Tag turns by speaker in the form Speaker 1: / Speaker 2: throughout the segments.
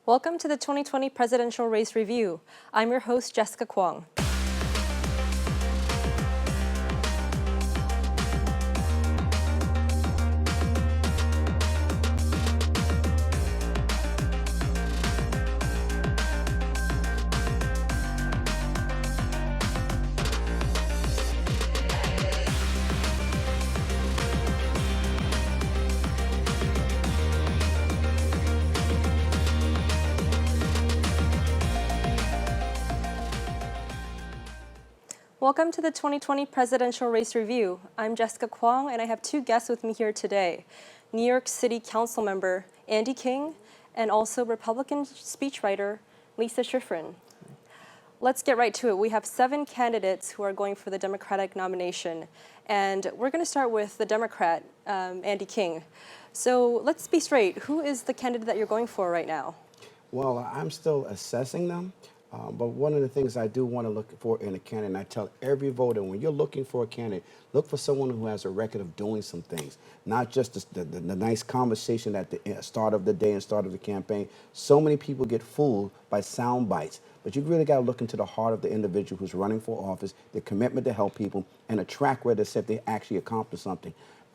Speaker 1: Welcome to the 2020 Presidential Race Review. I'm your host, Jessica Kwong. Welcome to the 2020 Presidential Race Review. I'm Jessica Kwong, and I have two guests with me here today. New York City Council member Andy King, and also Republican speechwriter Lisa Schiffren. Let's get right to it. We have 7 candidates who are going for the Democratic nomination, and we're going to start with the Democrat, Andy King. So let's be straight. Who is the candidate that you're going for right now?
Speaker 2: Well, I'm still assessing them. But one of the things I do want to look for in a candidate, and I tell every voter, when you're looking for a candidate, look for someone who has a record of doing some things, not just the nice conversation at the start of the day and start of the campaign. So many people get fooled by sound bites, but you really got to look into the heart of the individual who's running for office, their commitment to help people, and a track record that said they actually accomplished something.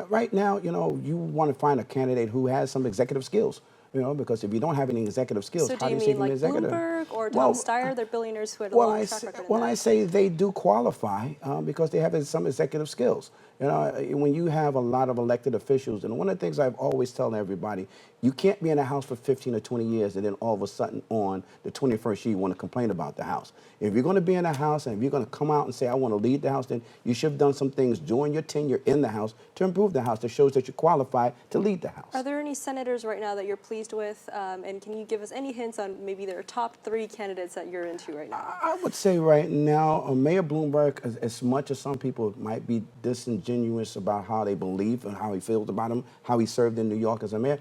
Speaker 2: Right now, you want to find a candidate who has some executive skills. Because if you don't have any executive skills, how do you say you're an executive?
Speaker 1: So do you mean like Bloomberg or Tom Steyer? They're billionaires who had a long track record.
Speaker 2: Well, I say they do qualify because they have some executive skills. When you have a lot of elected officials, and one of the things I've always tell everybody, you can't be in a house for 15 or 20 years and then all of a sudden on the 21st year you want to complain about the house. If you're going to be in a house and if you're going to come out and say, I want to lead the house, then you should have done some things during your tenure in the house to improve the house that shows that you're qualified to lead the house.
Speaker 1: Are there any senators right now that you're pleased with? And can you give us any hints on maybe their top 3 candidates that you're into right now?
Speaker 2: I would say right now, Mayor Bloomberg, as much as some people might be disingenuous about how they believe and how he feels about him, how he served in New York as a mayor,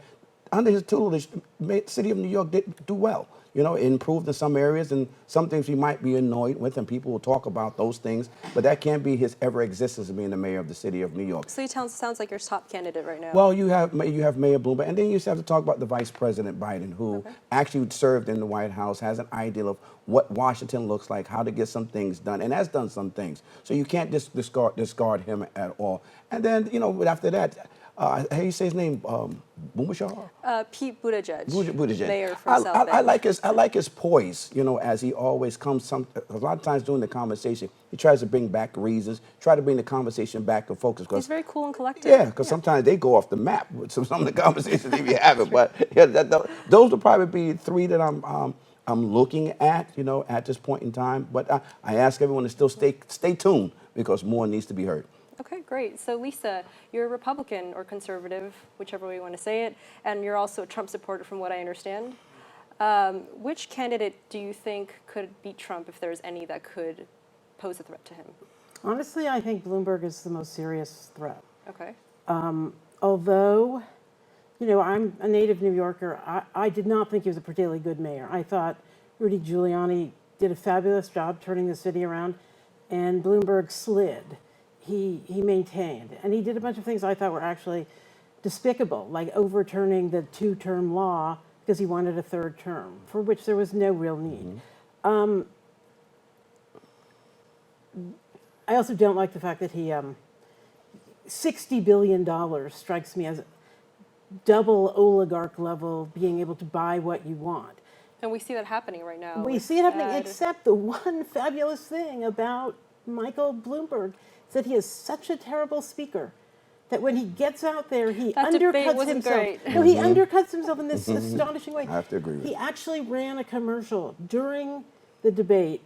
Speaker 2: under his tutelage, the city of New York did do well. It improved in some areas, and some things we might be annoyed with, and people will talk about those things, but that can't be his ever existence of being the mayor of the city of New York.
Speaker 1: So he sounds like your top candidate right now.
Speaker 2: Well, you have Mayor Bloomberg, and then you have to talk about the Vice President Biden, who actually served in the White House, has an ideal of what Washington looks like, how to get some things done, and has done some things. So you can't discard him at all. And then, after that, how do you say his name? Bumashar?
Speaker 1: Pete Buttigieg.
Speaker 2: Buttigieg.
Speaker 1: Mayor from South Bend.
Speaker 2: I like his poise, as he always comes. A lot of times during the conversation, he tries to bring back reasons, try to bring the conversation back to focus.
Speaker 1: He's very cool and collected.
Speaker 2: Yeah, because sometimes they go off the map with some of the conversations if you have it. But yeah, those will probably be 3 that I'm looking at, at this point in time. But I ask everyone to still stay tuned because more needs to be heard.
Speaker 1: Okay, great. So Lisa, you're a Republican or conservative, whichever way you want to say it, and you're also a Trump supporter from what I understand. Which candidate do you think could beat Trump if there's any that could pose a threat to him?
Speaker 3: Honestly, I think Bloomberg is the most serious threat.
Speaker 1: Okay.
Speaker 3: Although, I'm a native New Yorker, I did not think he was a particularly good mayor. I thought Rudy Giuliani did a fabulous job turning the city around, and Bloomberg slid. He maintained, and he did a bunch of things I thought were actually despicable, like overturning the 2-term law because he wanted a 3rd term, for which there was no real need. I also don't like the fact that he, $60 billion strikes me as double oligarch level, being able to buy what you want.
Speaker 1: And we see that happening right now.
Speaker 3: We see it happening, except the one fabulous thing about Michael Bloomberg is that he is such a terrible speaker that when he gets out there, he undercuts himself.
Speaker 1: Great.
Speaker 3: No, he undercuts himself in this astonishing way.
Speaker 2: I have to agree with
Speaker 3: He actually ran a commercial during the debate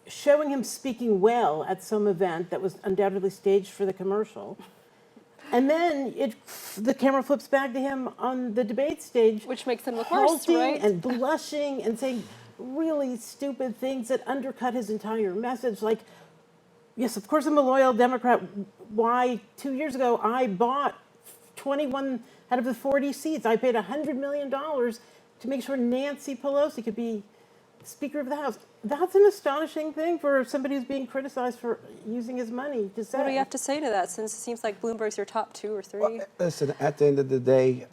Speaker 3: showing him speaking well at some event that was undoubtedly staged for the commercial. And then the camera flips back to him on the debate stage.
Speaker 1: Which makes him look worse, right?
Speaker 3: And blushing and saying really stupid things that undercut his entire message. Like, yes, of course I'm a loyal Democrat. Why, 2 years ago, I bought 21 out of the 40 seats. I paid $100 million to make sure Nancy Pelosi could be Speaker of the House. That's an astonishing thing for somebody who's being criticized for using his money to say.
Speaker 1: What do you have to say to that, since it seems like Bloomberg's your top 2 or 3?
Speaker 2: Well, listen, at the end of the day,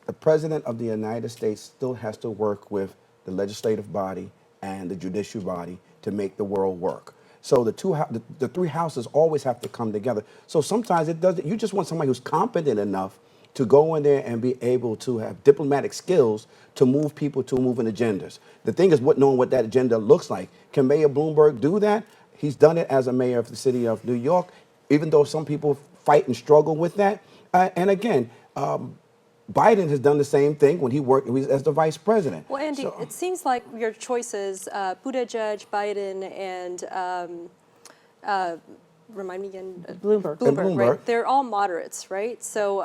Speaker 2: the President of the United States still has to work with the legislative body and the judicial body to make the world work. So the three houses always have to come together. So sometimes it doesn't. You just want somebody who's competent enough to go in there and be able to have diplomatic skills to move people to moving agendas. The thing is, knowing what that agenda looks like. Can Mayor Bloomberg do that? He's done it as a mayor of the city of New York, even though some people fight and struggle with that. And again, Biden has done the same thing when he worked as the vice president.
Speaker 1: Well, Andy,
Speaker 2: So-
Speaker 1: it seems like your choices, Buttigieg, Biden, and remind me again.
Speaker 3: Bloomberg.
Speaker 2: And
Speaker 1: Bloomberg,
Speaker 2: Bloomberg.
Speaker 1: right? They're all moderates, right? So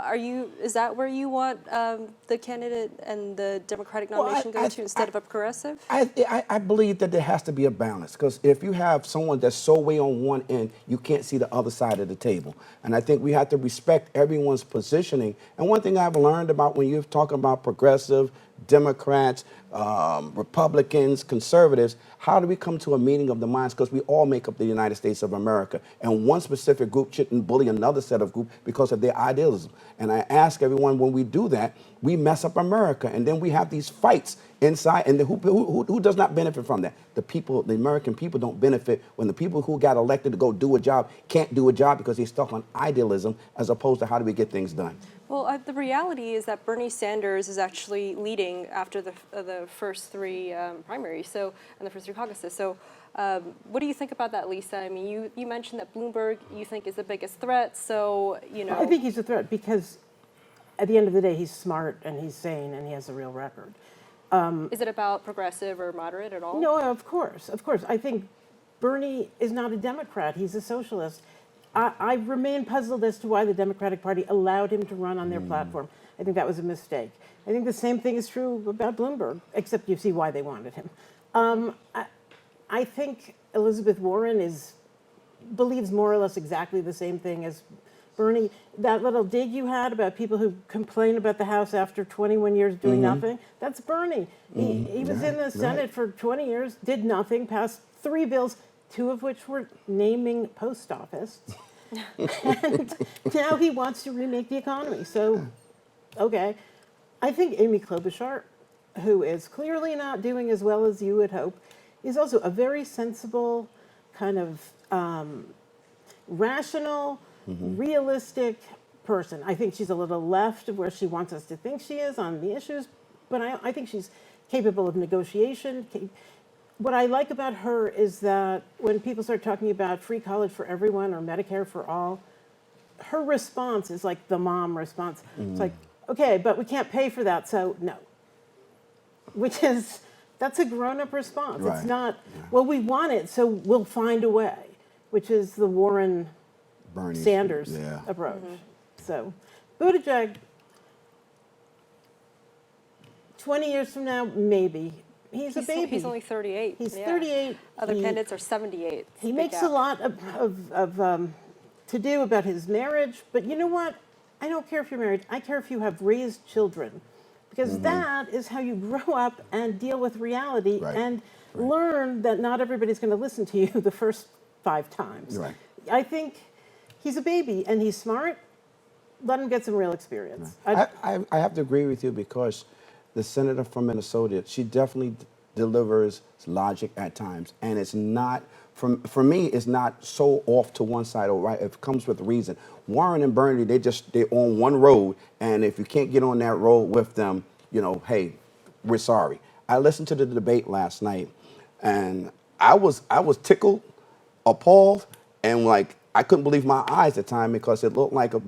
Speaker 1: is that where you want the candidate and the Democratic nomination go to instead of a progressive?
Speaker 2: I believe that there has to be a balance, because if you have someone that's so way on one end, you can't see the other side of the table. And I think we have to respect everyone's positioning. And one thing I've learned about when you're talking about progressive, Democrats, Republicans, conservatives, how do we come to a meeting of the minds? Because we all make up the United States of America. And one specific group shouldn't bully another set of group because of their idealism. And I ask everyone, when we do that, we mess up America. And then we have these fights inside. And who does not benefit from that? The people, the American people don't benefit when the people who got elected to go do a job can't do a job because they're stuck on idealism as opposed to how do we get things done.
Speaker 1: Well, the reality is that Bernie Sanders is actually leading after the first three primaries, and the first three caucuses. So, what do you think about that, Lisa? I mean, you mentioned that Bloomberg you think is the biggest threat. So,
Speaker 3: I think he's a threat because at the end of the day, he's smart and he's sane and he has a real record.
Speaker 1: Is it about progressive or moderate at all?
Speaker 3: No, of course. I think Bernie is not a Democrat. He's a socialist. I remain puzzled as to why the Democratic Party allowed him to run on their platform. I think that was a mistake. I think the same thing is true about Bloomberg, except you see why they wanted him. I think Elizabeth Warren believes more or less exactly the same thing as Bernie. That little dig you had about people who complain about the House after 21 years doing nothing, that's Bernie. He was in the Senate for 20 years, did nothing, passed 3 bills, 2 of which were naming post office. And now he wants to remake the economy. So, okay. I think Amy Klobuchar, who is clearly not doing as well as you would hope, is also a very sensible, kind of rational, realistic person. I think she's a little left of where she wants us to think she is on the issues, but I think she's capable of negotiation. What I like about her is that when people start talking about free college for everyone or Medicare for all, her response is like the mom response. It's like, okay, but we can't pay for that, so no. That's a grown-up response.
Speaker 2: Right.
Speaker 3: It's not, well, we want it, so we'll find a way, which is the Warren
Speaker 2: Bernie
Speaker 3: Sanders approach. So, Buttigieg, 20 years from now, maybe. He's a baby.
Speaker 1: He's only 38.
Speaker 3: He's 38.
Speaker 1: Other candidates are 78.
Speaker 3: He makes a lot of to do about his marriage, but you know what? I don't care if you're married. I care if you have raised children, because that is how you grow up and deal with reality and learn that not everybody's going to listen to you the first 5 times.
Speaker 2: Right.
Speaker 3: I think he's a baby and he's smart. Let him get some real experience.
Speaker 2: I have to agree with you, because the senator from Minnesota, she definitely delivers logic at times, and it's not, for me, it's not so off to one side or right. It comes with reason. Warren and Bernie, they're on one road, and if you can't get on that road with them, hey, we're sorry. I listened to the debate last night, and I was tickled, appalled, and like, I couldn't believe my eyes at the time, because it looked like a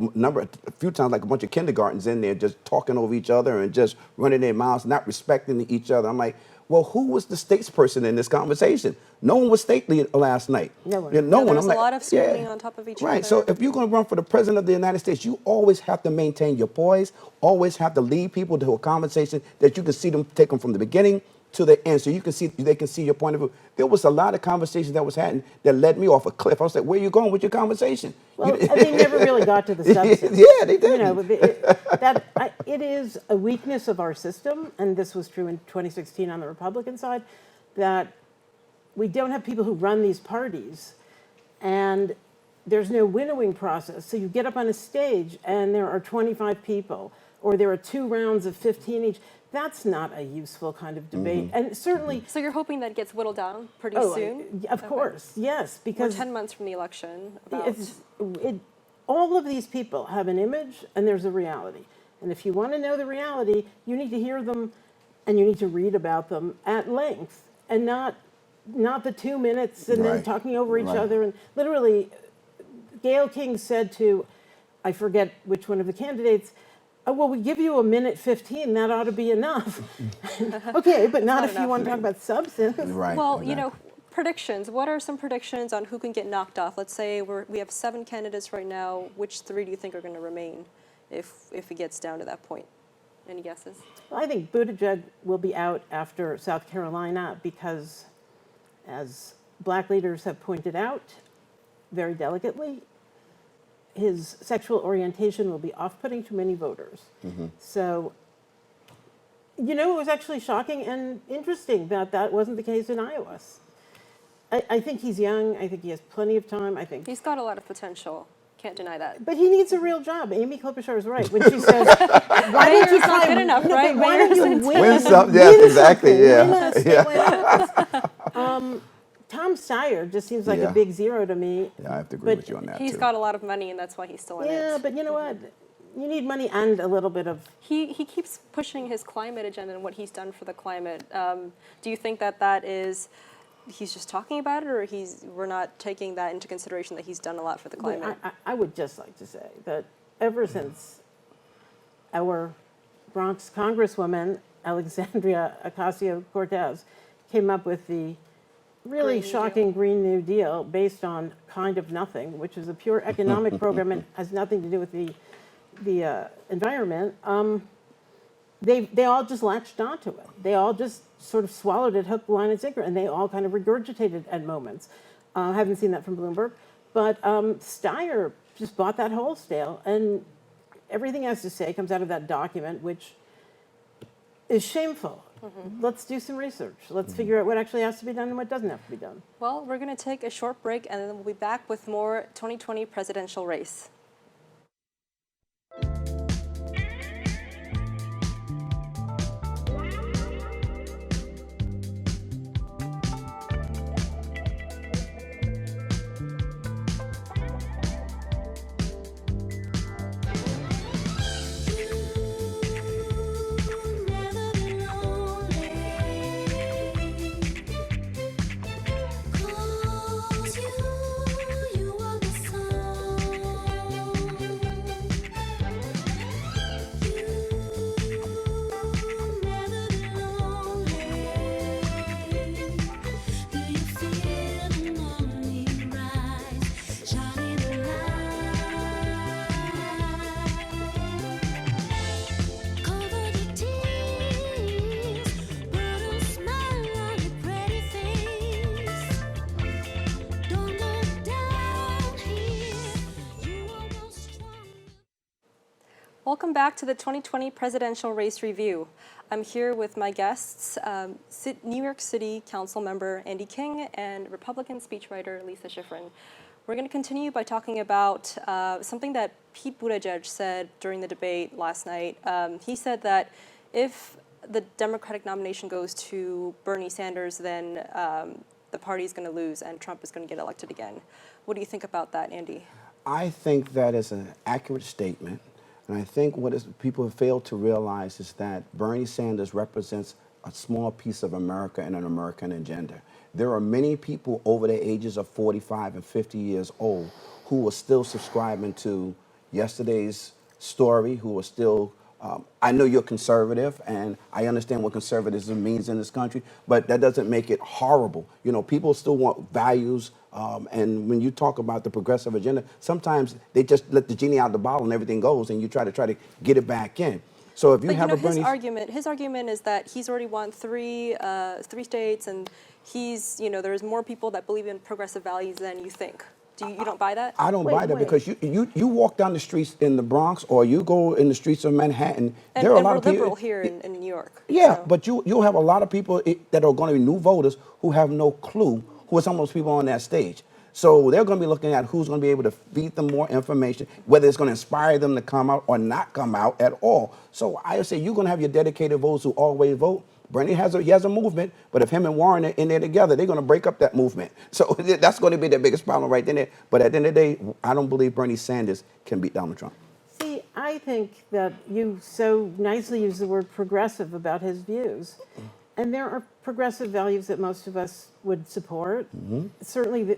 Speaker 2: few times like a bunch of kindergartens in there just talking over each other and just running their mouths, not respecting each other. I'm like, well, who was the statesperson in this conversation? No one was stately last night.
Speaker 3: No one.
Speaker 2: No one.
Speaker 1: There was
Speaker 2: I'm
Speaker 1: a lot of screaming on top of each other.
Speaker 2: Right. So if you're going to run for the president of the United States, you always have to maintain your poise, always have to lead people to a conversation that you can see them take them from the beginning to the end, so they can see your point of view. There was a lot of conversations that was happening that led me off a cliff. I was like, where are you going with your conversation?
Speaker 3: Well, they never really got to the substance.
Speaker 2: Yeah, they did.
Speaker 3: It is a weakness of our system, and this was true in 2016 on the Republican side, that we don't have people who run these parties, and there's no winnowing process. So you get up on a stage, and there are 25 people or there are 2 rounds of 15 each. That's not a useful kind of debate. And certainly,
Speaker 1: So you're hoping that gets whittled down pretty
Speaker 3: oh,
Speaker 1: soon?
Speaker 3: of course, yes,
Speaker 1: We're
Speaker 3: because
Speaker 1: 10 months from the election.
Speaker 3: all of these people have an image and there's a reality. And if you want to know the reality, you need to hear them and you need to read about them at length, and not the 2 minutes and then
Speaker 2: Right.
Speaker 3: talking over each
Speaker 2: Right.
Speaker 3: other. And literally, Gayle King said to, I forget which one of the candidates, oh, well, we give you a minute 15, that ought to be enough. Okay, but not if you
Speaker 1: enough.
Speaker 3: want to talk about substance.
Speaker 2: Right.
Speaker 1: Well, you know,
Speaker 2: exactly.
Speaker 1: predictions. What are some predictions on who can get knocked off? Let's say we have 7 candidates right now. Which 3 do you think are going to remain if it gets down to that point? Any guesses?
Speaker 3: Well, I think Buttigieg will be out after South Carolina because, as black leaders have pointed out very delicately, his sexual orientation will be off-putting to many voters. So, you know, it was actually shocking and interesting that that wasn't the case in Iowa. I think he's young. I think he has plenty of time. I think,
Speaker 1: He's got a lot of potential. Can't deny that.
Speaker 3: but he needs a real job. Amy Klobuchar is right when she says, "Why don't you
Speaker 1: Mayor's not
Speaker 3: try?
Speaker 1: good enough, right?
Speaker 3: Why don't you
Speaker 1: Mayor's
Speaker 3: win?
Speaker 2: some- yes,
Speaker 3: win
Speaker 2: exactly,
Speaker 3: something,
Speaker 2: yeah,
Speaker 3: win a statewide office?" Tom Steyer just seems like
Speaker 2: Yeah.
Speaker 3: a big zero to me.
Speaker 2: Yeah, I have to agree
Speaker 3: but
Speaker 2: with you on that
Speaker 1: He's
Speaker 2: too.
Speaker 1: got a lot of money, and that's why he's still in
Speaker 3: Yeah,
Speaker 1: it.
Speaker 3: but you know what? You need money and a little bit of.
Speaker 1: He keeps pushing his climate agenda and what he's done for the climate. Do you think that is he's just talking about it, or we're not taking that into consideration that he's done a lot for the climate?
Speaker 3: I would just like to say that ever since our Bronx Congresswoman, Alexandria Ocasio-Cortez, came up with the really
Speaker 1: Green New
Speaker 3: shocking Green New Deal based on kind of nothing, which is a pure economic program and has nothing to do with the environment, they all just latched onto it. They all just sort of swallowed it hook, line, and sinker, and they all kind of regurgitated at moments. Haven't seen that from Bloomberg. But Steyer just bought that wholesale, and everything he has to say comes out of that document, which is shameful. Let's do some research. Let's figure out what actually has to be done and what doesn't have to be done.
Speaker 1: Well, we're going to take a short break, and then we'll be back with more 2020 presidential race. Welcome back to the 2020 Presidential Race Review. I'm here with my guests, New York City Council member Andy King and Republican speechwriter Lisa Schiffren. We're going to continue by talking about something that Pete Buttigieg said during the debate last night. He said that if the Democratic nomination goes to Bernie Sanders, then the party is going to lose and Trump is going to get elected again. What do you think about that, Andy?
Speaker 2: I think that is an accurate statement. And I think people have failed to realize is that Bernie Sanders represents a small piece of America and an American agenda. There are many people over the ages of 45 and 50 years old who are still subscribing to yesterday's story, who are still, I know you're conservative, and I understand what conservatism means in this country, but that doesn't make it horrible. You know, people still want values, and when you talk about the progressive agenda, sometimes they just let the genie out of the bottle and everything goes, and you try to get it back in. So if you have a Bernie,
Speaker 1: his argument is that he's already won three states, and there's more people that believe in progressive values than you think. You don't buy that?
Speaker 2: I don't buy that because you walk down the streets in the Bronx or you go in the streets of Manhattan.
Speaker 1: And,
Speaker 2: there are a lot
Speaker 1: we're
Speaker 2: of people
Speaker 1: liberal here in New York.
Speaker 2: Yeah,
Speaker 1: so.
Speaker 2: but you'll have a lot of people that are going to be new voters who have no clue who are some of those people on that stage. So they're going to be looking at who's going to be able to feed them more information, whether it's going to inspire them to come out or not come out at all. So I would say you're going to have your dedicated voters who always vote. Bernie has a movement, but if him and Warren are in there together, they're going to break up that movement. So that's going to be the biggest problem right there. But at the end of the day, I don't believe Bernie Sanders can beat Donald Trump.
Speaker 3: See, I think that you so nicely use the word progressive about his views. And there are progressive values that most of us would support. Certainly,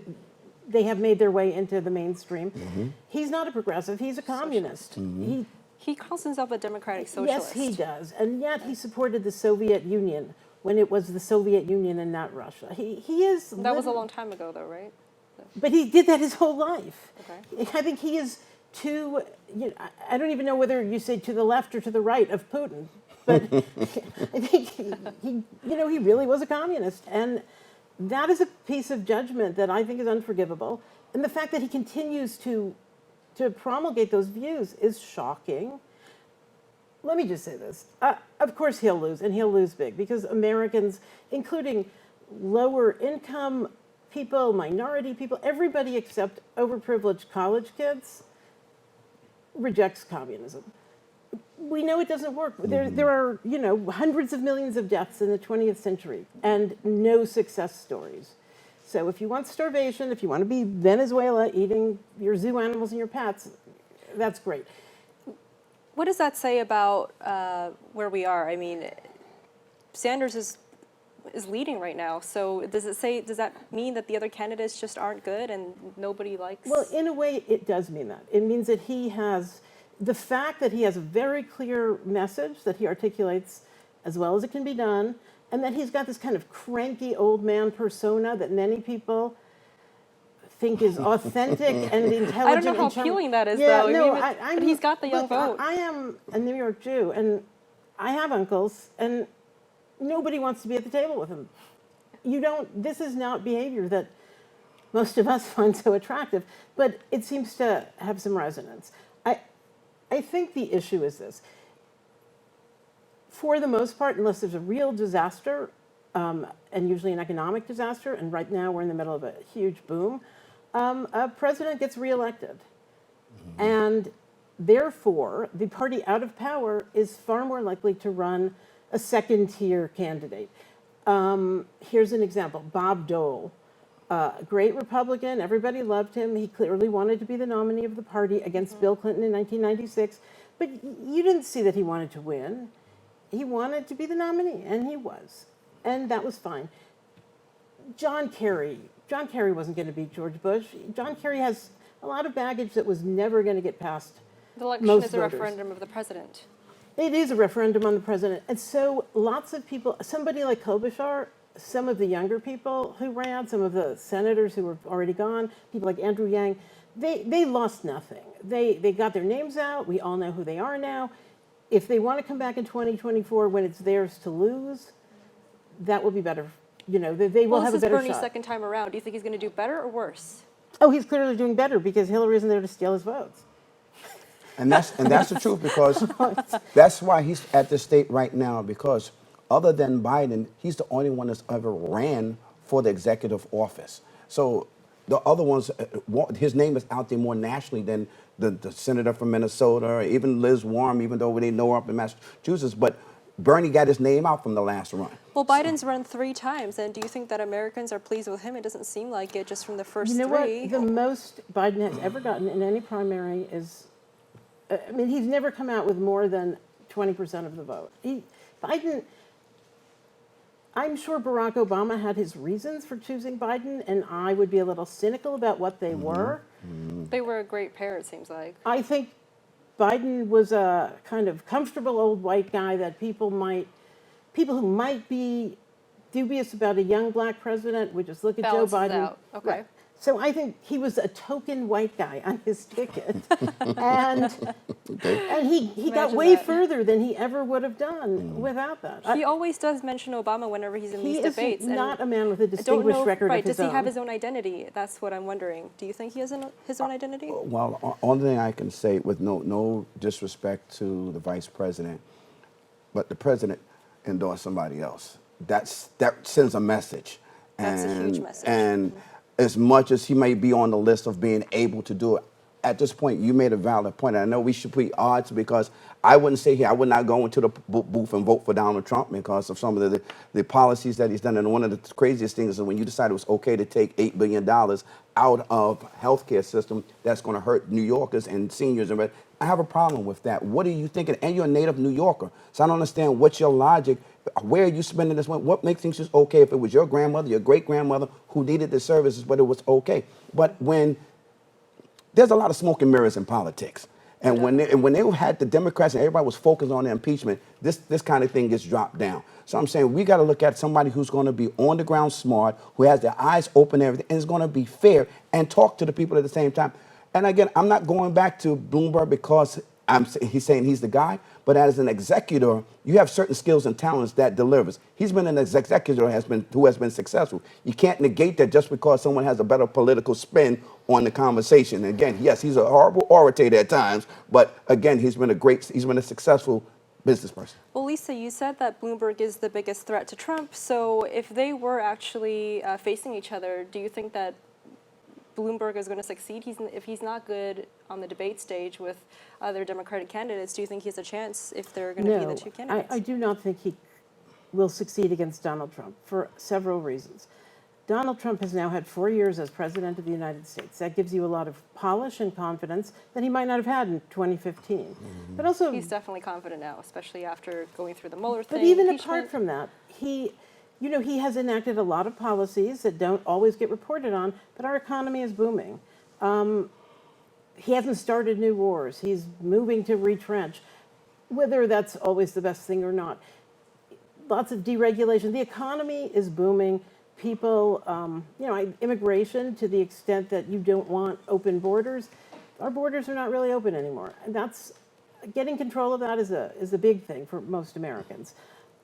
Speaker 3: they have made their way into the mainstream. He's not a progressive, he's a communist.
Speaker 1: He calls himself a democratic socialist.
Speaker 3: Yes, he does. And yet he supported the Soviet Union when it was the Soviet Union and not Russia. He is...
Speaker 1: That was a long time ago, though, right?
Speaker 3: But he did that his whole life.
Speaker 1: Okay.
Speaker 3: I think he is too... I don't even know whether you say to the left or to the right of Putin. But I think he really was a communist. And that is a piece of judgment that I think is unforgivable. And the fact that he continues to promulgate those views is shocking. Let me just say this. Of course he'll lose, and he'll lose big, because Americans, including lower income people, minority people, everybody except overprivileged college kids, rejects communism. We know it doesn't work. There are, hundreds of millions of deaths in the 20th century and no success stories. So if you want starvation, if you want to be Venezuela eating your zoo animals and your pets, that's great.
Speaker 1: What does that say about where we are? I mean, Sanders is leading right now. So does that mean that the other candidates just aren't good and nobody likes?
Speaker 3: Well, in a way, it does mean that. It means that the fact that he has a very clear message that he articulates as well as it can be done, and that he's got this kind of cranky old man persona that many people think is authentic and intelligent.
Speaker 1: I don't know how appealing that is, though.
Speaker 3: No,
Speaker 1: but he's got the young vote.
Speaker 3: I am a New York Jew, and I have uncles, and nobody wants to be at the table with him. This is not behavior that most of us find so attractive, but it seems to have some resonance. I think the issue is this. For the most part, unless there's a real disaster, and usually an economic disaster, and right now we're in the middle of a huge boom, a president gets reelected. And therefore, the party out of power is far more likely to run a second-tier candidate. Here's an example, Bob Dole. Great Republican, everybody loved him. He clearly wanted to be the nominee of the party against Bill Clinton in 1996. But you didn't see that he wanted to win. He wanted to be the nominee, and he was. And that was fine. John Kerry wasn't going to beat George Bush. John Kerry has a lot of baggage that was never going to get past
Speaker 1: the election
Speaker 3: most
Speaker 1: is a
Speaker 3: voters.
Speaker 1: referendum of the president.
Speaker 3: It is a referendum on the president. And so lots of people, somebody like Klobuchar, some of the younger people who ran, some of the senators who were already gone, people like Andrew Yang, they lost nothing. They got their names out. We all know who they are now. If they want to come back in 2024 when it's theirs to lose, that will be better. They will have a better shot.
Speaker 1: This is Bernie's second time around. Do you think he's going to do better or worse?
Speaker 3: Oh, he's clearly doing better because Hillary isn't there to steal his votes.
Speaker 2: And that's the truth, because that's why he's at the state right now, because other than Biden, he's the only one that's ever ran for the executive office. So the other ones, his name is out there more nationally than the senator from Minnesota, or even Liz Warren, even though we didn't know her up in Massachusetts. But Bernie got his name out from the last run.
Speaker 1: Well, Biden's run 3 times, and do you think that Americans are pleased with him? It doesn't seem like it just from the first 3.
Speaker 3: You know what? The most Biden has ever gotten in any primary is, he's never come out with more than 20% of the vote. Biden, I'm sure Barack Obama had his reasons for choosing Biden, and I would be a little cynical about what they were.
Speaker 1: They were a great pair, it seems like.
Speaker 3: I think Biden was a kind of comfortable old white guy that people who might be dubious about a young black president would just look at
Speaker 1: Balances
Speaker 3: Joe Biden.
Speaker 1: out. Okay.
Speaker 3: Right. So I think he was a token white guy on his ticket, and he got
Speaker 1: Imagine
Speaker 3: way
Speaker 1: that.
Speaker 3: further than he ever would have done without that.
Speaker 1: He always does mention Obama whenever he's in these debates.
Speaker 3: He is not a man with a
Speaker 1: I don't
Speaker 3: distinguished
Speaker 1: know,
Speaker 3: record
Speaker 1: right,
Speaker 3: of his
Speaker 1: does
Speaker 3: own.
Speaker 1: he have his own identity? That's what I'm wondering. Do you think he has his own identity?
Speaker 2: Well, only thing I can say, with no disrespect to the vice president, but the president endorsed somebody else. That sends a message.
Speaker 1: That's a huge message.
Speaker 2: And as much as he may be on the list of being able to do it. At this point, you made a valid point. I know we should put odds because I wouldn't say here, I would not go into the booth and vote for Donald Trump because of some of the policies that he's done. And one of the craziest things is when you decided it was okay to take $8 billion out of healthcare system that's going to hurt New Yorkers and seniors. And I have a problem with that. What are you thinking? And you're a native New Yorker. So I don't understand what's your logic. Where are you spending this money? What makes things just okay if it was your grandmother, your great-grandmother who needed the services, but it was okay? But when there's a lot of smoke and mirrors in politics. And when they had the Democrats and everybody was focused on the impeachment, this kind of thing gets dropped down. So I'm saying we got to look at somebody who's going to be on the ground smart, who has their eyes open and everything, and is going to be fair and talk to the people at the same time. And again, I'm not going back to Bloomberg because he's saying he's the guy, but as an executor, you have certain skills and talents that delivers. He's been an executor who has been successful. You can't negate that just because someone has a better political spin on the conversation. And again, yes, he's a horrible orator at times, but again, he's been a successful business person.
Speaker 1: Well, Lisa, you said that Bloomberg is the biggest threat to Trump. So if they were actually facing each other, do you think that Bloomberg is going to succeed? If he's not good on the debate stage with other Democratic candidates, do you think he has a chance if they're going to be the two candidates?
Speaker 3: I do not think he will succeed against Donald Trump for several reasons. Donald Trump has now had 4 years as president of the United States. That gives you a lot of polish and confidence that he might not have had in 2015. Mm-hmm. But also,
Speaker 1: he's definitely confident now, especially after going through the Mueller thing.
Speaker 3: But even apart from that, he has enacted a lot of policies that don't always get reported on, but our economy is booming. He hasn't started new wars. He's moving to retrench, whether that's always the best thing or not. Lots of deregulation. The economy is booming. People, immigration, to the extent that you don't want open borders, our borders are not really open anymore. And that's, getting control of that is a big thing for most Americans.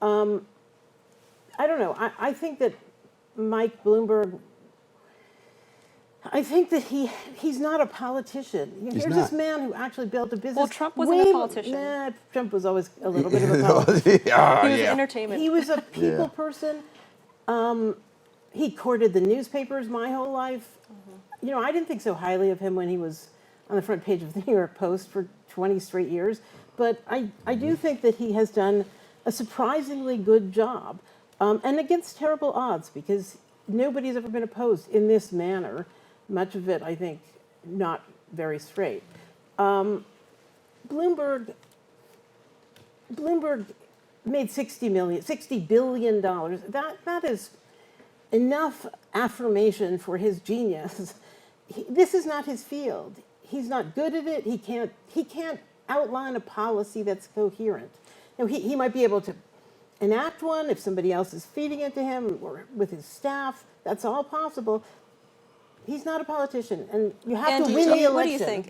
Speaker 3: I don't know. I think that Mike Bloomberg, I think that he's not a politician. Here's this man who actually built a business.
Speaker 1: Well, Trump wasn't a politician.
Speaker 3: Nah, Trump was always a little bit of a politician.
Speaker 1: He was entertainment.
Speaker 3: He was a people person. He courted the newspapers my whole life. Mm-hmm. I didn't think so highly of him when he was on the front page of the New York Post for 20 straight years. But I do think that he has done a surprisingly good job. And against terrible odds, because nobody's ever been opposed in this manner. Much of it, I think, not very straight. Bloomberg made $60 billion. That is enough affirmation for his genius. This is not his field. He's not good at it. He can't outline a policy that's coherent. Now, he might be able to enact one if somebody else is feeding it to him or with his staff. That's all possible. He's not a politician, and you have
Speaker 1: Andy,
Speaker 3: to win the election.
Speaker 1: What do you think?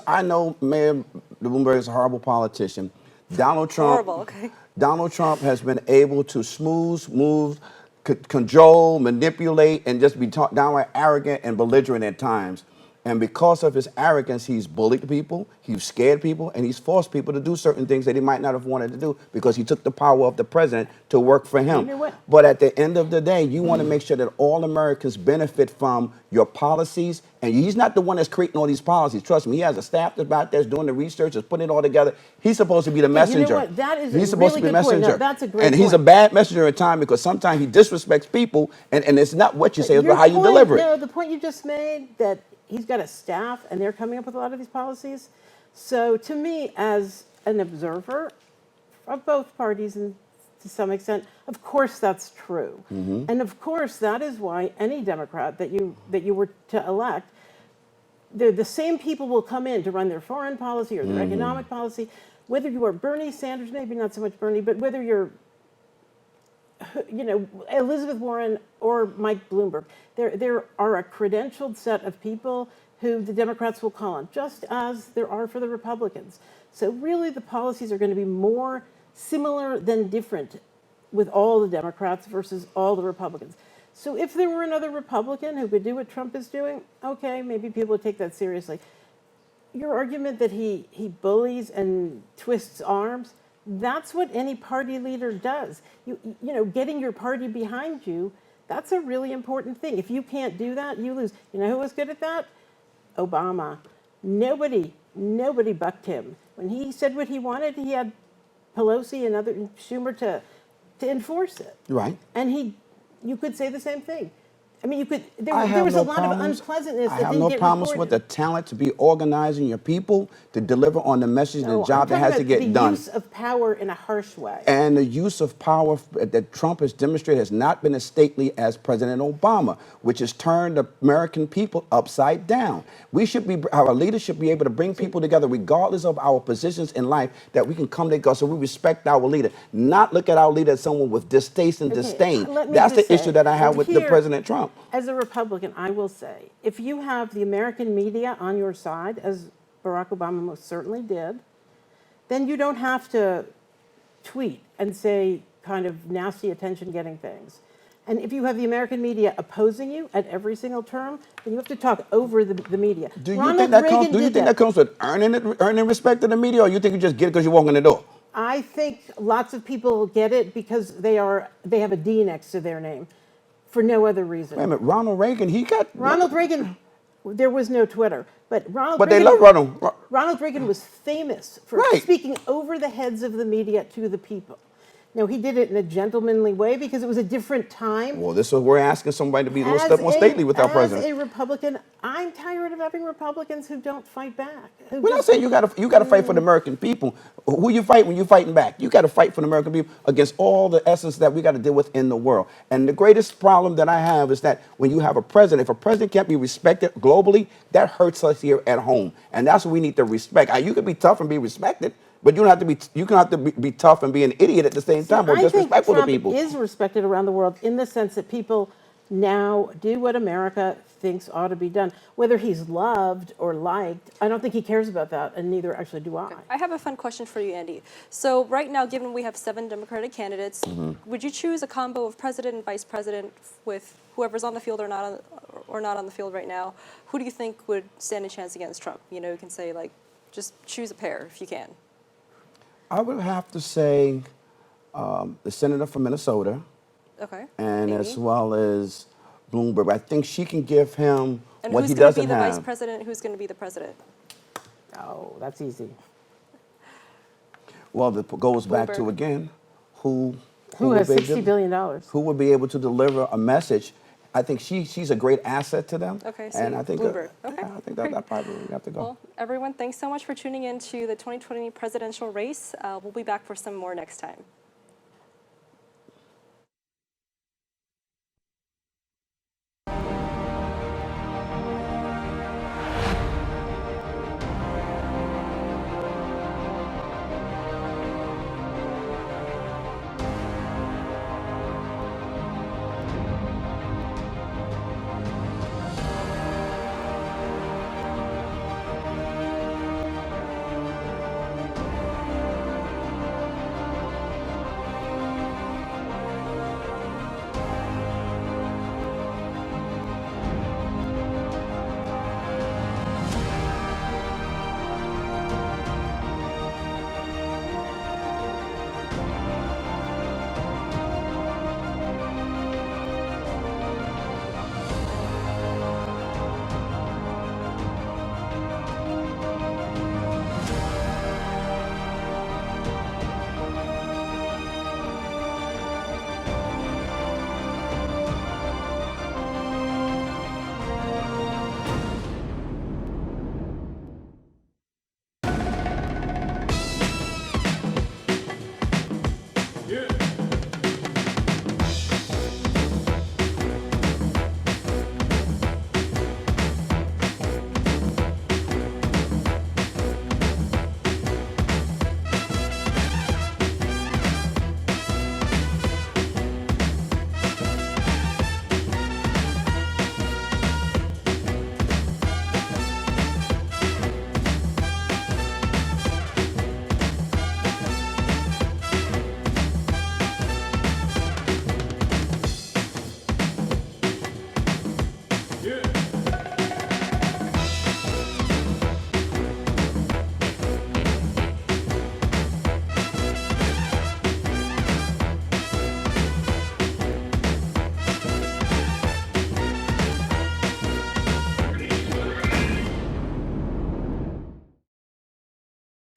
Speaker 2: I know Mayor Bloomberg is a horrible politician. Donald Trump has been able to smooth, move, cajole, manipulate, and just be downright arrogant and belligerent at times. And because of his arrogance, he's bullied people, he's scared people, and he's forced people to do certain things that he might not have wanted to do because he took the power of the president to work for him.
Speaker 3: You know what?
Speaker 2: But at the end of the day, you want to make sure that all Americans benefit from your policies. And he's not the one that's creating all these policies. Trust me, he has a staff that's out there doing the research, that's putting it all together. He's supposed to be the messenger.
Speaker 3: You know what? That is
Speaker 2: he's
Speaker 3: a
Speaker 2: supposed
Speaker 3: really
Speaker 2: to be
Speaker 3: good
Speaker 2: messenger.
Speaker 3: point. No, that's a great
Speaker 2: and he's a
Speaker 3: point.
Speaker 2: bad messenger at times because sometimes he disrespects people, and it's not what you say, it's how you deliver it.
Speaker 3: No, the point you just made, that he's got a staff and they're coming up with a lot of these policies. So to me, as an observer of both parties and to some extent, of course that's true. Mm-hmm. And of course that is why any Democrat that you were to elect, the same people will come in to run their foreign policy or their economic policy, whether you are Bernie Sanders, maybe not so much Bernie, but whether you're Elizabeth Warren or Mike Bloomberg. There are a credentialed set of people who the Democrats will call on, just as there are for the Republicans. So really the policies are going to be more similar than different with all the Democrats versus all the Republicans. So if there were another Republican who could do what Trump is doing, okay, maybe people would take that seriously. Your argument that he bullies and twists arms, that's what any party leader does. Getting your party behind you, That's a really important thing. If you can't do that, you lose. You know who was good at that? Obama. Nobody bucked him. When he said what he wanted, he had Pelosi and other Schumer to enforce it.
Speaker 2: Right.
Speaker 3: And you could say the same thing. I mean, you could. There
Speaker 2: have
Speaker 3: was
Speaker 2: no
Speaker 3: a lot
Speaker 2: problems.
Speaker 3: of unpleasantness
Speaker 2: I
Speaker 3: that
Speaker 2: have
Speaker 3: didn't
Speaker 2: no
Speaker 3: get
Speaker 2: problems
Speaker 3: reported.
Speaker 2: with the talent to be organizing your people to deliver on the message and
Speaker 3: No,
Speaker 2: the job that
Speaker 3: I'm
Speaker 2: has to
Speaker 3: talking about
Speaker 2: get
Speaker 3: the
Speaker 2: done.
Speaker 3: use of power in a harsh way.
Speaker 2: And the use of power that Trump has demonstrated has not been as stately as President Obama, which has turned the American people upside down. Our leaders should be able to bring people together regardless of our positions in life, that we can come together so we respect our leader, not look at our leader as someone with distaste and disdain.
Speaker 3: Let me
Speaker 2: That's the
Speaker 3: just say,
Speaker 2: issue that I have with the
Speaker 3: here,
Speaker 2: President Trump.
Speaker 3: As a Republican, I will say, if you have the American media on your side, as Barack Obama most certainly did, then you don't have to tweet and say kind of nasty attention-getting things. And if you have the American media opposing you at every single term, then you have to talk over the media.
Speaker 2: Do you think that comes with earning respect in the media, or you think you just get it because you walk in the door?
Speaker 3: I think lots of people get it because they have a D next to their name for no other reason.
Speaker 2: Wait a minute, Ronald Reagan,
Speaker 3: Ronald Reagan, there was no Twitter, but
Speaker 2: they love Ronald.
Speaker 3: Ronald Reagan was famous for
Speaker 2: Right.
Speaker 3: speaking over the heads of the media to the people. Now, he did it in a gentlemanly way because it was a different time.
Speaker 2: Well, this is we're asking somebody to be a little step more stately with our president.
Speaker 3: As a Republican, I'm tired of having Republicans who don't fight back.
Speaker 2: We're not saying you got to fight for the American people. Who you fight when you're fighting back? You got to fight for the American people against all the essence that we got to deal with in the world. And the greatest problem that I have is that when you have a president, if a president can't be respected globally, that hurts us here at home. And that's what we need to respect. You can be tough and be respected, but you don't have to be. You can have to be tough and be an idiot at the same time, or disrespectful to people.
Speaker 3: I think Trump is respected around the world in the sense that people now do what America thinks ought to be done. Whether he's loved or liked, I don't think he cares about that, and neither actually do I.
Speaker 1: Okay. I have a fun question for you, Andy. So right now, given we have 7 Democratic candidates, would you choose a combo of president and vice president with whoever's on the field or not on the field right now? Who do you think would stand a chance against Trump? You know, you can say, like, just choose a pair if you can.
Speaker 2: I would have to say the senator from Minnesota,
Speaker 1: Okay.
Speaker 2: and
Speaker 1: Amy.
Speaker 2: as well as Bloomberg. I think she can give him
Speaker 1: And
Speaker 2: what
Speaker 1: who's
Speaker 2: he
Speaker 1: going to
Speaker 2: doesn't
Speaker 1: be the
Speaker 2: have.
Speaker 1: vice president? Who's going to be the president?
Speaker 3: Oh, that's easy.
Speaker 2: Well, it goes back to
Speaker 1: Bloomberg.
Speaker 2: again, who
Speaker 3: Who has
Speaker 2: would be
Speaker 3: $60 billion?
Speaker 2: who would be able to deliver a message. I think she's a great asset to them.
Speaker 1: Okay, so
Speaker 2: and I think
Speaker 1: Bloomberg. Okay,
Speaker 2: yeah, I think that probably we have to go.
Speaker 1: Well, everyone, thanks so much for tuning in to the 2020 presidential race. We'll be back for some more next time.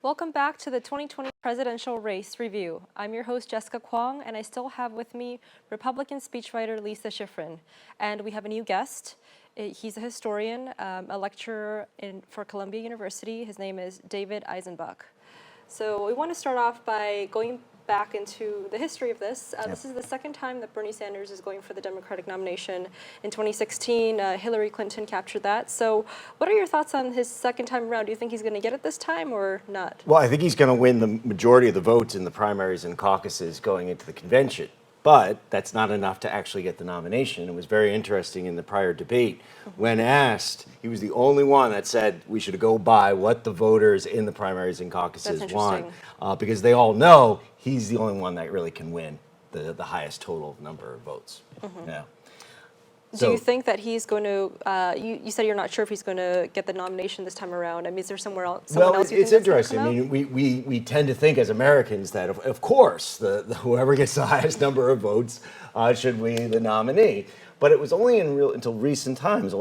Speaker 1: Welcome back to the 2020 Presidential Race Review. I'm your host, Jessica Kwong, and I still have with me Republican speechwriter Lisa Schiffren. And we have a new guest. He's a historian, a lecturer for Columbia University. His name is David Eisenbach. So we want to start off by going back into the history of this. This is the second time that Bernie Sanders is going for the Democratic nomination. In 2016, Hillary Clinton captured that. So what are your thoughts on his second time around? Do you think he's going to get it this time or not?
Speaker 4: Well, I think he's going to win the majority of the votes in the primaries and caucuses going into the convention. But that's not enough to actually get the nomination. It was very interesting in the prior debate. When asked, he was the only one that said we should go by what the voters in the primaries and caucuses want. Because they all know he's the only one that really can win the highest total number of votes. Yeah.
Speaker 1: Do you think that he's going to, you said you're not sure if he's going to get the nomination this time around. I mean, is there someone else you
Speaker 4: it's
Speaker 1: think
Speaker 4: interesting. I mean, we tend to think as Americans that, of course, whoever gets the highest number of votes should be the nominee. But it was only until recent times,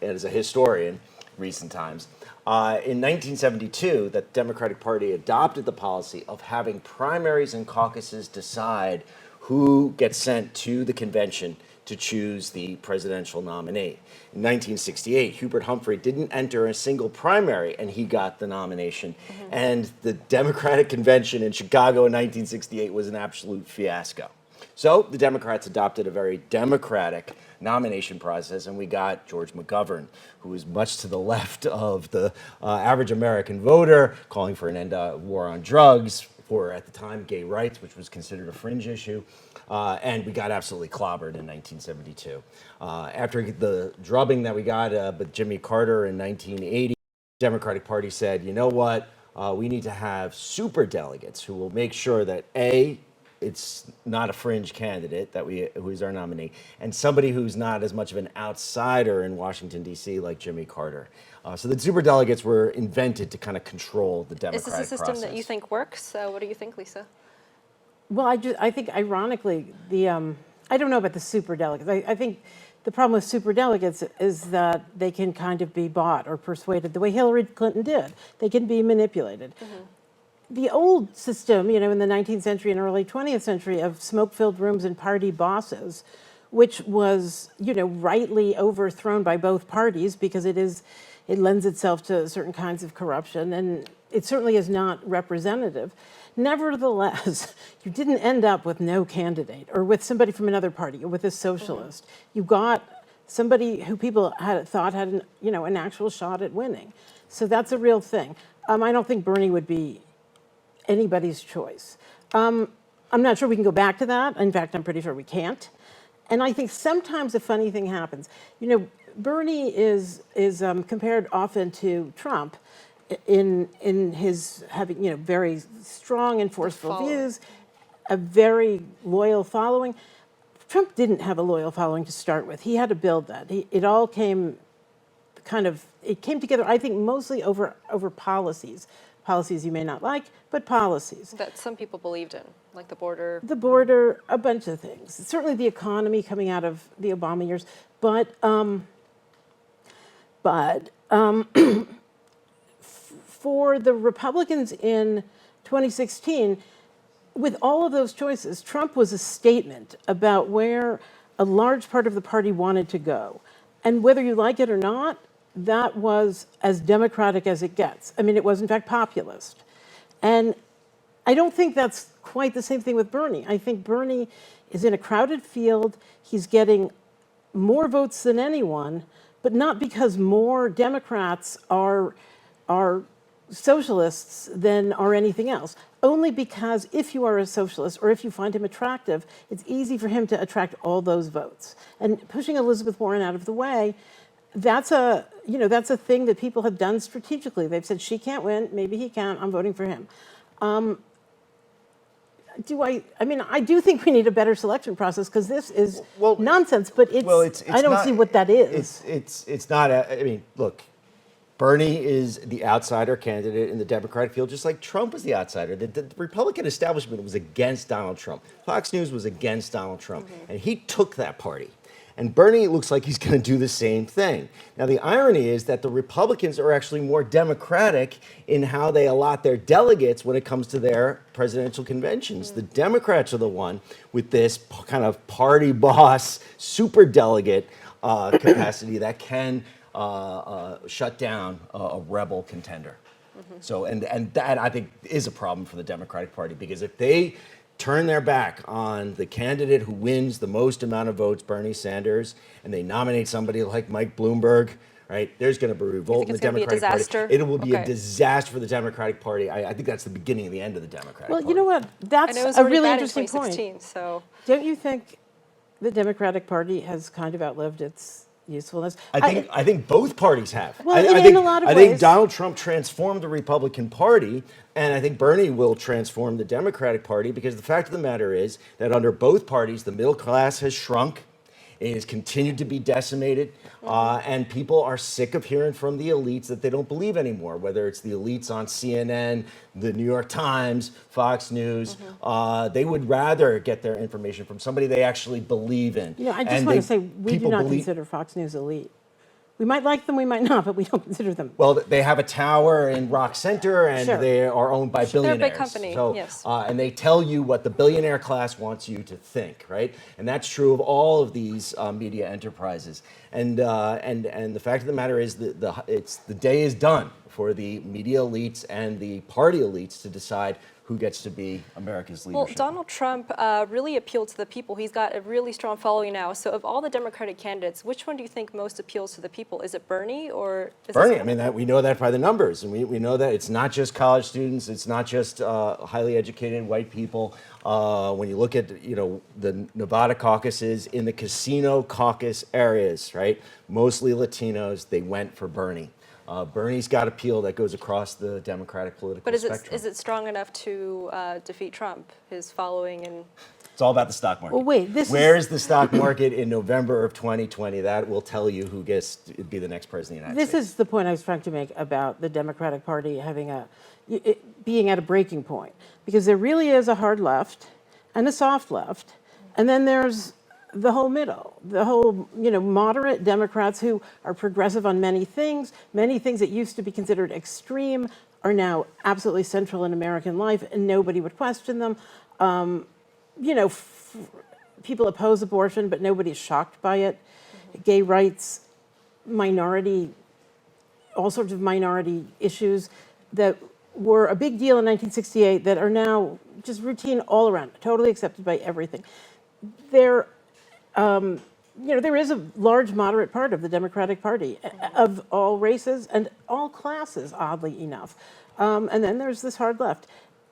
Speaker 4: as a historian, recent times, in 1972, that the Democratic Party adopted the policy of having primaries and caucuses decide who gets sent to the convention to choose the presidential nominee. In 1968, Hubert Humphrey didn't enter a single primary, and he got the nomination. And the Democratic Convention in Chicago in 1968 was an absolute fiasco. So the Democrats adopted a very democratic nomination process, and we got George McGovern, who was much to the left of the average American voter, calling for an end to war on drugs, for, at the time, gay rights, which was considered a fringe issue. And we got absolutely clobbered in 1972. After the drubbing that we got with Jimmy Carter in 1980, the Democratic Party said, you know what, we need to have super delegates who will make sure that A, it's not a fringe candidate who is our nominee, and somebody who's not as much of an outsider in Washington, D.C. like Jimmy Carter. So the superdelegates were invented to kind of control the Democratic process.
Speaker 1: Is this a system that you think works? What do you think, Lisa?
Speaker 3: Well, I think ironically, I don't know about the superdelegates. I think the problem with superdelegates is that they can kind of be bought or persuaded the way Hillary Clinton did. They can be manipulated. The old system, in the 19th century and early 20th century of smoke-filled rooms and party bosses, which was, rightly overthrown by both parties because it lends itself to certain kinds of corruption, and it certainly is not representative. Nevertheless, you didn't end up with no candidate or with somebody from another party or with a socialist. You got somebody who people thought had an actual shot at winning. So that's a real thing. I don't think Bernie would be anybody's choice. I'm not sure we can go back to that. In fact, I'm pretty sure we can't. And I think sometimes a funny thing happens. Bernie is compared often to Trump in his having very strong and forceful views, a very loyal following. Trump didn't have a loyal following to start with. He had to build that. It all came together, I think, mostly over policies. Policies you may not like, but policies.
Speaker 1: That some people believed in, like the border.
Speaker 3: The border, a bunch of things. Certainly the economy coming out of the Obama years, but for the Republicans in 2016, with all of those choices, Trump was a statement about where a large part of the party wanted to go. And whether you like it or not, that was as democratic as it gets. I mean, it was in fact populist. And I don't think that's quite the same thing with Bernie. I think Bernie is in a crowded field. He's getting more votes than anyone, but not because more Democrats are socialists than are anything else. Only because if you are a socialist or if you find him attractive, it's easy for him to attract all those votes. And pushing Elizabeth Warren out of the way, that's a thing that people have done strategically. They've said, she can't win, maybe he can, I'm voting for him. I do think we need a better selection process because this is nonsense, but I don't see what that is.
Speaker 4: It's not, look, Bernie is the outsider candidate in the Democratic field, just like Trump was the outsider. The Republican establishment was against Donald Trump. Fox News was against Donald Trump, and he took that party. And Bernie looks like he's going to do the same thing. Now, the irony is that the Republicans are actually more democratic in how they allot their delegates when it comes to their presidential conventions. The Democrats are the one with this kind of party boss, super delegate capacity that can shut down a rebel contender. So, and that I think is a problem for the Democratic Party, because if they turn their back on the candidate who wins the most amount of votes, Bernie Sanders, and they nominate somebody like Mike Bloomberg, right, there's going to be a revolt in the Democratic Party. It will be a disaster for the Democratic Party. I think that's the beginning of the end of the Democratic Party.
Speaker 3: Well, you know what? That's a really interesting point.
Speaker 1: So.
Speaker 3: Don't you think the Democratic Party has kind of outlived its usefulness?
Speaker 4: I think both parties have.
Speaker 3: Well,
Speaker 4: in
Speaker 3: a lot of ways.
Speaker 4: I think Donald Trump transformed the Republican Party, and I think Bernie will transform the Democratic Party, because the fact of the matter is that under both parties, the middle class has shrunk. It has continued to be decimated, and people are sick of hearing from the elites that they don't believe anymore, whether it's the elites on CNN, the New York Times, Fox News. They would rather get their information from somebody they actually believe in.
Speaker 3: I just want to say, we do not consider Fox News elite. We might like them, we might not, but we don't consider them.
Speaker 4: Well, they have a tower in Rock Center, and they are owned by billionaires.
Speaker 1: They're a big company,
Speaker 4: so,
Speaker 1: yes.
Speaker 4: And they tell you what the billionaire class wants you to think, right? And that's true of all of these media enterprises. And the fact of the matter is that the day is done for the media elites and the party elites to decide who gets to be America's leadership.
Speaker 1: Well, Donald Trump really appealed to the people. He's got a really strong following now. So of all the Democratic candidates, which one do you think most appeals to the people? Is it Bernie or is
Speaker 4: Bernie? I mean, we know that by the numbers. And we know that it's not just college students. It's not just highly educated white people. When you look at, the Nevada caucuses, in the casino caucus areas, right, mostly Latinos, they went for Bernie. Bernie's got appeal that goes across the Democratic political spectrum.
Speaker 1: But is it strong enough to defeat Trump, his following? And
Speaker 4: it's all about the stock market.
Speaker 3: Well, wait,
Speaker 4: Where's the stock market in November of 2020? That will tell you who gets to be the next president of the United States.
Speaker 3: This is the point I was trying to make about the Democratic Party having being at a breaking point, because there really is a hard left and a soft left, and then there's the whole middle, the whole, moderate Democrats who are progressive on many things that used to be considered extreme are now absolutely central in American life, and nobody would question them. People oppose abortion, but nobody's shocked by it. Gay rights, minority, all sorts of minority issues that were a big deal in 1968 that are now just routine all around, totally accepted by everything. There is a large moderate part of the Democratic Party of all races and all classes, oddly enough. And then there's this hard left.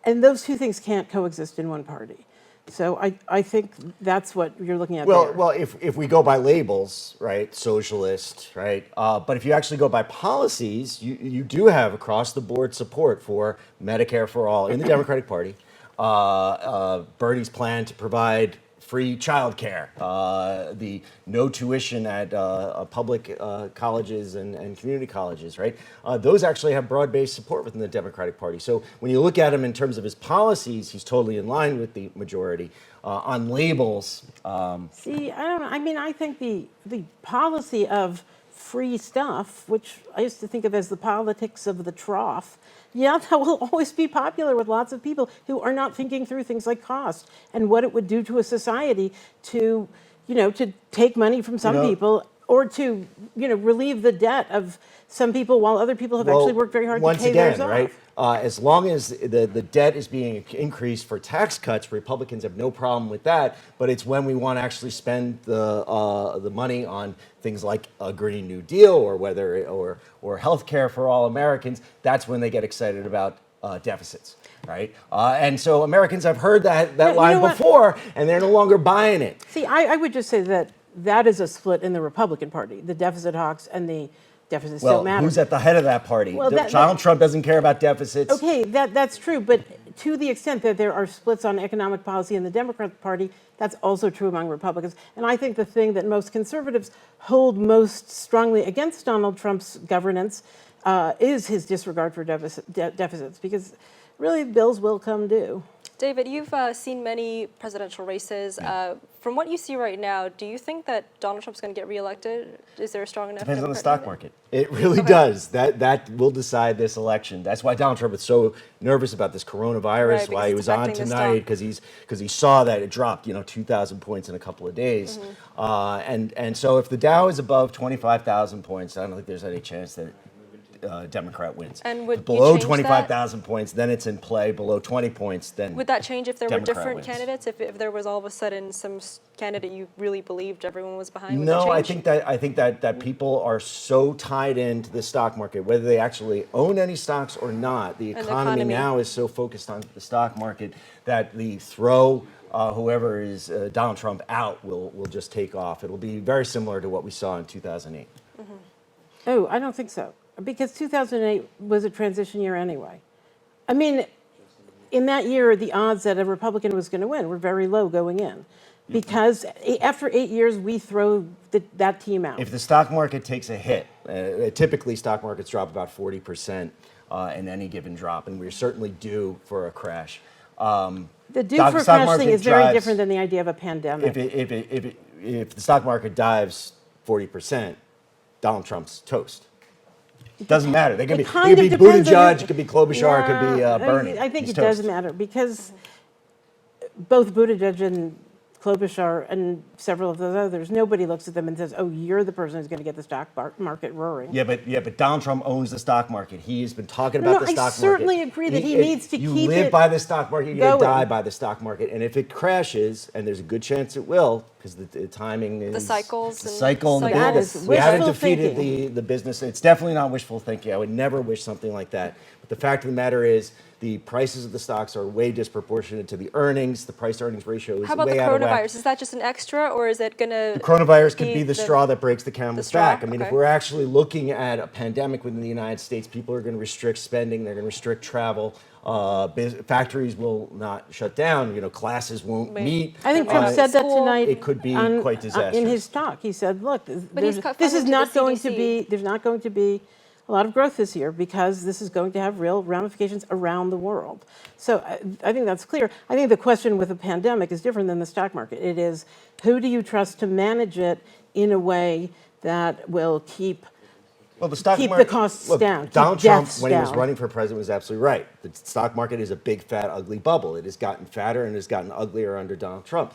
Speaker 3: And those two things can't coexist in one party. So I think that's what you're looking at there.
Speaker 4: Well, if we go by labels, right, socialist, right, but if you actually go by policies, you do have across the board support for Medicare for all in the Democratic Party. Bernie's plan to provide free childcare, the no tuition at public colleges and community colleges, right? Those actually have broad-based support within the Democratic Party. So when you look at him in terms of his policies, he's totally in line with the majority. On labels,
Speaker 3: see, I don't know. I mean, I think the policy of free stuff, which I used to think of as the politics of the trough, that will always be popular with lots of people who are not thinking through things like cost and what it would do to a society to, to take money from some people or to, relieve the debt of some people while other people have actually worked very hard to pay theirs off.
Speaker 4: Right? As long as the debt is being increased for tax cuts, Republicans have no problem with that. But it's when we want to actually spend the money on things like a Green New Deal or health care for all Americans, that's when they get excited about deficits, right? And so Americans have heard that line before, and they're no longer buying it.
Speaker 3: See, I would just say that is a split in the Republican Party, the deficit hawks and the deficits don't matter.
Speaker 4: Who's at the head of that party?
Speaker 3: Well,
Speaker 4: Donald Trump doesn't care about deficits.
Speaker 3: Okay, that's true, but to the extent that there are splits on economic policy in the Democratic Party, that's also true among Republicans. And I think the thing that most conservatives hold most strongly against Donald Trump's governance is his disregard for deficits, because really bills will come due.
Speaker 1: David, you've seen many presidential races. From what you see right now, do you think that Donald Trump's going to get reelected? Is there a strong enough
Speaker 4: Depends on the
Speaker 1: Democrat
Speaker 4: stock market. It really does. That will decide this election. That's why Donald Trump is so nervous about this coronavirus.
Speaker 1: Right,
Speaker 4: why he
Speaker 1: because
Speaker 4: was
Speaker 1: it's
Speaker 4: on
Speaker 1: affecting the
Speaker 4: tonight
Speaker 1: stock.
Speaker 4: because he saw that it dropped 2,000 points in a couple of days. And so if the Dow is above 25,000 points, I don't think there's any chance that Democrat wins.
Speaker 1: And would
Speaker 4: If
Speaker 1: you
Speaker 4: below
Speaker 1: change that?
Speaker 4: 25,000 points, then it's in play. Below 20 points, then
Speaker 1: Would that change if there were
Speaker 4: Democrat
Speaker 1: different
Speaker 4: wins.
Speaker 1: candidates? If there was all of a sudden some candidate you really believed everyone was behind? Would that
Speaker 4: No,
Speaker 1: change?
Speaker 4: I think that people are so tied into the stock market, whether they actually own any stocks or not. The
Speaker 1: And the
Speaker 4: economy
Speaker 1: economy.
Speaker 4: now is so focused on the stock market that the throw whoever is Donald Trump out will just take off. It'll be very similar to what we saw in 2008.
Speaker 3: Oh, I don't think so. Because 2008 was a transition year anyway. I mean, in that year, the odds that a Republican was going to win were very low going in. Because after 8 years, we throw that team out.
Speaker 4: If the stock market takes a hit, typically stock markets drop about 40% in any given drop, and we're certainly due for a crash.
Speaker 3: The due
Speaker 4: stock
Speaker 3: for a crash
Speaker 4: market
Speaker 3: thing is very
Speaker 4: drives-
Speaker 3: different than the idea of a pandemic.
Speaker 4: If the stock market dives 40%, Donald Trump's toast. Doesn't matter. They could
Speaker 3: It
Speaker 4: be,
Speaker 3: kind
Speaker 4: it could
Speaker 3: of
Speaker 4: be
Speaker 3: depends on
Speaker 4: Buttigieg,
Speaker 3: who-
Speaker 4: it could be Klobuchar, it could be Bernie.
Speaker 3: I think
Speaker 4: He's
Speaker 3: it does
Speaker 4: toast.
Speaker 3: matter because both Buttigieg and Klobuchar and several of those others, nobody looks at them and says, "Oh, you're the person who's going to get the stock market roaring."
Speaker 4: Yeah, but Donald Trump owns the stock market. He's been talking
Speaker 3: No,
Speaker 4: about
Speaker 3: no,
Speaker 4: the
Speaker 3: I
Speaker 4: stock market.
Speaker 3: certainly agree that he needs to
Speaker 4: you
Speaker 3: keep
Speaker 4: live
Speaker 3: it
Speaker 4: by the stock market, you're going to
Speaker 3: going.
Speaker 4: die by the stock market. And if it crashes, and there's a good chance it will, because the timing is...
Speaker 1: The cycles
Speaker 4: The
Speaker 1: and
Speaker 4: cycle and the
Speaker 1: cycles.
Speaker 3: That
Speaker 4: business.
Speaker 3: is
Speaker 4: We haven't
Speaker 3: wishful
Speaker 4: defeated
Speaker 3: thinking.
Speaker 4: the business. It's definitely not wishful thinking. I would never wish something like that. But the fact of the matter is, the prices of the stocks are way disproportionate to the earnings. The price-earnings ratio is
Speaker 1: How about
Speaker 4: way
Speaker 1: the
Speaker 4: out of whack.
Speaker 1: coronavirus? Is that just an extra, or is it going to?
Speaker 4: The coronavirus could be the straw that breaks the camel's
Speaker 1: straw?
Speaker 4: back. I mean, if
Speaker 1: Okay.
Speaker 4: we're actually looking at a pandemic within the United States, people are going to restrict spending, they're going to restrict travel, factories will not shut down, classes won't meet.
Speaker 3: I think Trump said that
Speaker 1: School.
Speaker 3: tonight.
Speaker 4: It could be quite disastrous.
Speaker 3: In his talk, he said, "Look,
Speaker 1: he's
Speaker 3: this
Speaker 1: cut
Speaker 3: is
Speaker 1: funding to
Speaker 3: not
Speaker 1: the
Speaker 3: going to
Speaker 1: CDC.
Speaker 3: be. There's not going to be a lot of growth this year because this is going to have real ramifications around the world." So I think that's clear. I think the question with a pandemic is different than the stock market. It is, who do you trust to manage it in a way that will keep
Speaker 4: Well, the stock
Speaker 3: keep the
Speaker 4: market,
Speaker 3: costs
Speaker 4: look,
Speaker 3: down, keep
Speaker 4: Donald Trump,
Speaker 3: deaths
Speaker 4: when he was
Speaker 3: down.
Speaker 4: running for president, was absolutely right. The stock market is a big, fat, ugly bubble. It has gotten fatter and has gotten uglier under Donald Trump.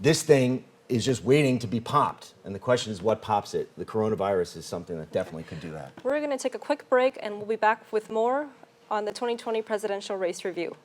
Speaker 4: This thing is just waiting to be popped. And the question is, what pops it? The coronavirus is something that definitely could do that.
Speaker 1: We're going to take a quick break, and we'll be back with more on the 2020 presidential race review.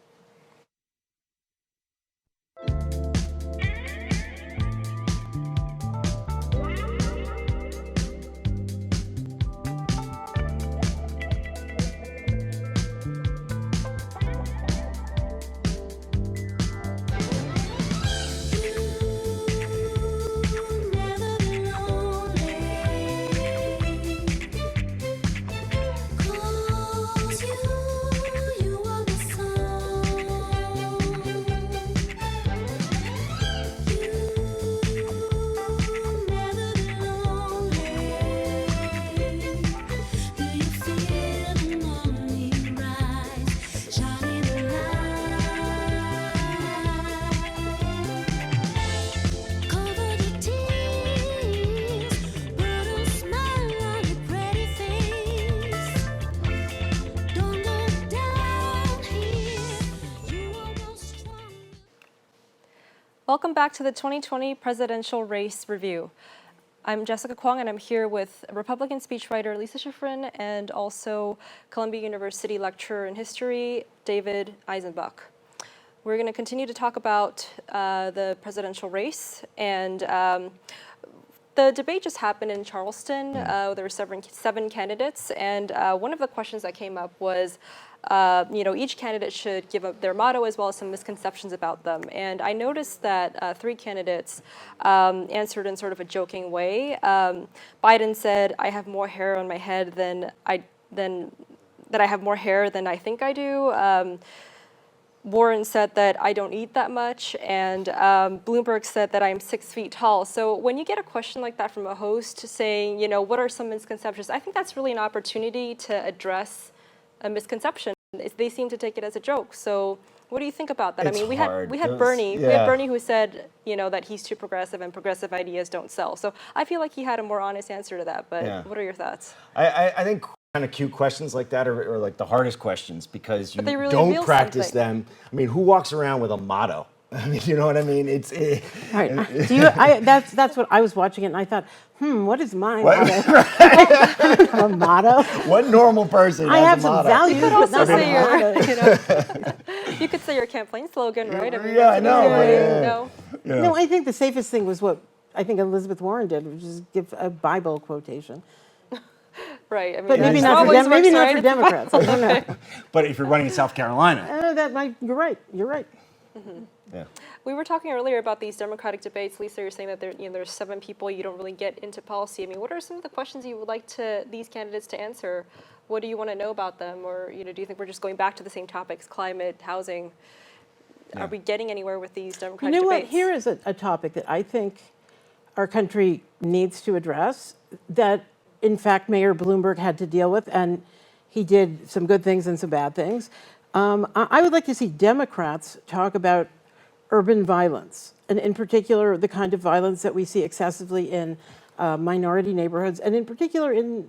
Speaker 1: Welcome back to the 2020 presidential race review. I'm Jessica Kwong, and I'm here with Republican speechwriter Lisa Schiffren and also Columbia University lecturer in history, David Eisenbach. We're going to continue to talk about the presidential race, and the debate just happened in Charleston. There were seven candidates, and one of the questions that came up was, each candidate should give up their motto as well as some misconceptions about them. And I noticed that three candidates answered in sort of a joking way. Biden said, "I have more hair on my head than I have more hair than I think I do." Warren said that I don't eat that much, and Bloomberg said that I'm 6 feet tall. So when you get a question like that from a host saying, what are some misconceptions, I think that's really an opportunity to address a misconception. They seem to take it as a joke. So What do you think about that?
Speaker 4: It's
Speaker 1: I mean,
Speaker 4: hard.
Speaker 1: we had
Speaker 4: Those-
Speaker 1: Bernie. We
Speaker 4: yeah.
Speaker 1: had Bernie who said, that he's too progressive and progressive ideas don't sell. So I feel like he had a more honest answer to that. But
Speaker 4: Yeah.
Speaker 1: what are your thoughts?
Speaker 4: I think kind of cute questions like that are like the hardest questions because you
Speaker 1: they really
Speaker 4: don't
Speaker 1: reveal
Speaker 4: practice
Speaker 1: something.
Speaker 4: them. I mean, who walks around with a motto? I mean, you know what I mean?
Speaker 3: Right. That's what I was watching it, and I thought, what is my motto? A motto?
Speaker 4: What normal person
Speaker 3: I
Speaker 4: has
Speaker 3: have
Speaker 4: a
Speaker 3: some
Speaker 4: motto?
Speaker 3: values, but
Speaker 1: Also
Speaker 3: not a
Speaker 1: say
Speaker 3: motto.
Speaker 1: you could say your campaign slogan, right? I mean,
Speaker 4: Yeah, I
Speaker 1: that's
Speaker 4: know,
Speaker 1: easy,
Speaker 4: yeah.
Speaker 1: no?
Speaker 3: No, I think the safest thing was what I think Elizabeth Warren did, which is give a Bible quotation.
Speaker 1: Right. I mean,
Speaker 3: But maybe
Speaker 1: that
Speaker 3: not for,
Speaker 1: always
Speaker 3: maybe
Speaker 1: works,
Speaker 3: not
Speaker 1: right?
Speaker 3: for
Speaker 1: It's
Speaker 3: Democrats. I don't know.
Speaker 4: But if you're running in South Carolina,
Speaker 3: That might. You're right. You're right.
Speaker 4: yeah.
Speaker 1: We were talking earlier about these Democratic debates. Lisa, you're saying that there's 7 people, you don't really get into policy. I mean, what are some of the questions you would like these candidates to answer? What do you want to know about them? Or, do you think we're just going back to the same topics, climate, housing? Are we getting anywhere with these
Speaker 3: You
Speaker 1: Democratic
Speaker 3: know what?
Speaker 1: debates?
Speaker 3: Here is a topic that I think our country needs to address that, in fact, Mayor Bloomberg had to deal with, and he did some good things and some bad things. I would like to see Democrats talk about urban violence, and in particular, the kind of violence that we see excessively in minority neighborhoods, and in particular in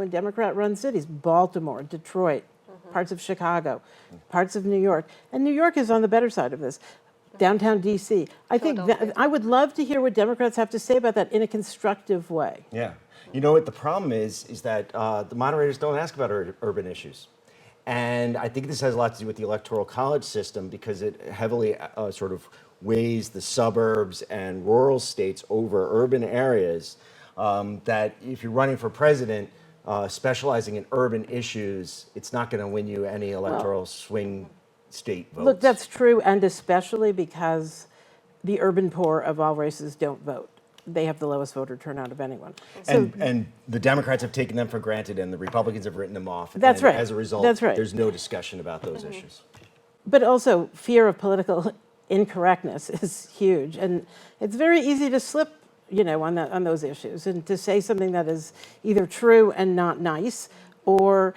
Speaker 3: Democrat-run cities, Baltimore, Detroit, parts of Chicago, parts of New York. And New York is on the better side of this. Downtown DC. I think
Speaker 1: Philadelphia.
Speaker 3: I would love to hear what Democrats have to say about that in a constructive way.
Speaker 4: Yeah. You know what the problem is that the moderators don't ask about urban issues. And I think this has a lot to do with the electoral college system because it heavily sort of weighs the suburbs and rural states over urban areas. That if you're running for president, specializing in urban issues, it's not going to win you any electoral swing state votes.
Speaker 3: Look, that's true, and especially because the urban poor of all races don't vote. They have the lowest voter turnout of anyone. So
Speaker 4: And the Democrats have taken them for granted, and the Republicans have written them off.
Speaker 3: That's
Speaker 4: and
Speaker 3: right.
Speaker 4: As a result,
Speaker 3: That's right.
Speaker 4: there's no discussion about those issues.
Speaker 3: But also, fear of political incorrectness is huge, and it's very easy to slip, on those issues, and to say something that is either true and not nice, or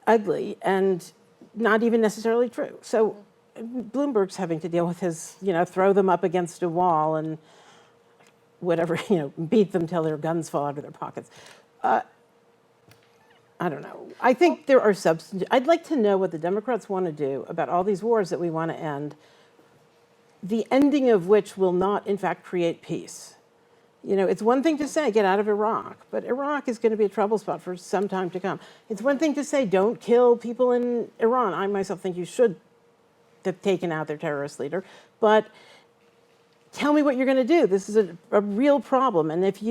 Speaker 3: ugly and not even necessarily true. So Bloomberg's having to deal with his, throw them up against a wall and whatever, beat them till their guns fall out of their pockets. I don't know. I think there are substantive. I'd like to know what the Democrats want to do about all these wars that we want to end, the ending of which will not, in fact, create peace. It's one thing to say, get out of Iraq, but Iraq is going to be a trouble spot for some time to come. It's one thing to say, don't kill people in Iran. I myself think you should have taken out their terrorist leader, but tell me what you're going to do. This is a real problem, and if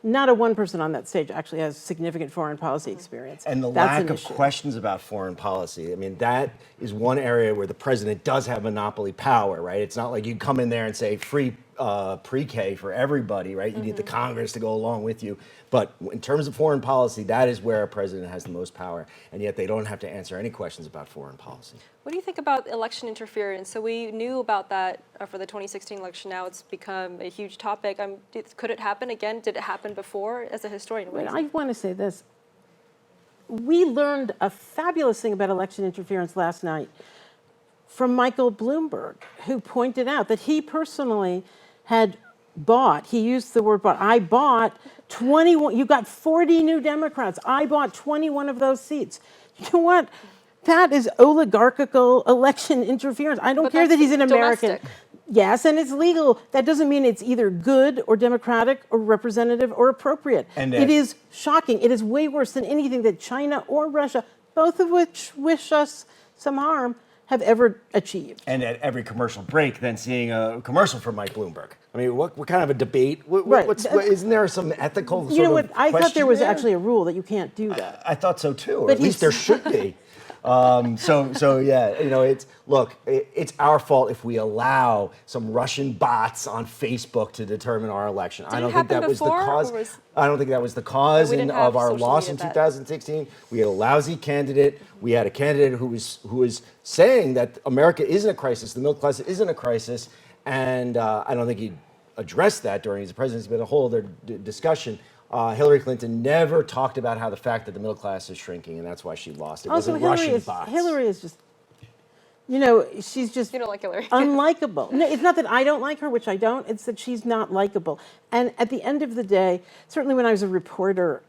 Speaker 3: not a one person on that stage actually has significant foreign policy experience.
Speaker 4: And the
Speaker 3: That's
Speaker 4: lack
Speaker 3: an
Speaker 4: of
Speaker 3: issue.
Speaker 4: questions about foreign policy. I mean, that is one area where the president does have monopoly power, right? It's not like you come in there and say free pre-K for everybody, right? You need the Congress to go along with you. But in terms of foreign policy, that is where a president has the most power. And yet they don't have to answer any questions about foreign policy.
Speaker 1: What do you think about election interference? So we knew about that for the 2016 election. Now it's become a huge topic. Could it happen again? Did it happen before? As a historian, what do you
Speaker 3: I want to say this. We learned a fabulous thing about election interference last night from Michael Bloomberg, who pointed out that he personally had bought, he used the word bought, I bought 21, you got 40 new Democrats. I bought 21 of those seats. You know what? That is oligarchical election interference. I don't
Speaker 1: But
Speaker 3: care that
Speaker 1: that's
Speaker 3: he's an American.
Speaker 1: domestic.
Speaker 3: Yes, and it's legal. That doesn't mean it's either good or democratic or representative or appropriate.
Speaker 4: And
Speaker 3: it is shocking. It is way worse than anything that China or Russia, both of which wish us some harm, have ever achieved.
Speaker 4: And at every commercial break, then seeing a commercial from Mike Bloomberg. I mean, what kind of a debate?
Speaker 3: Right.
Speaker 4: Isn't there some ethical sort
Speaker 3: You know
Speaker 4: of
Speaker 3: what? I thought there was
Speaker 4: question there?
Speaker 3: actually a rule that you can't do that.
Speaker 4: I thought so too, or
Speaker 3: But
Speaker 4: at least there should be. So yeah, it's our fault if we allow some Russian bots on Facebook to determine our election. I
Speaker 1: it
Speaker 4: don't think
Speaker 1: happen
Speaker 4: that was the
Speaker 1: before,
Speaker 4: cause.
Speaker 1: or was-
Speaker 4: I don't think that was the cause
Speaker 1: We didn't
Speaker 4: of
Speaker 1: have
Speaker 4: our
Speaker 1: social
Speaker 4: loss
Speaker 1: media
Speaker 4: in
Speaker 1: then.
Speaker 4: 2016. We had a lousy candidate. We had a candidate who was saying that America isn't a crisis, the middle class isn't a crisis, and I don't think he addressed that during his presidency, but a whole other discussion. Hillary Clinton never talked about how the fact that the middle class is shrinking, and that's why she lost. It
Speaker 3: Also,
Speaker 4: wasn't Russian bots.
Speaker 3: Hillary is just You know, she's just
Speaker 1: You don't like Hillary.
Speaker 3: unlikable. No, it's not that I don't like her, which I don't. It's that she's not likable. And at the end of the day, certainly when I was a reporter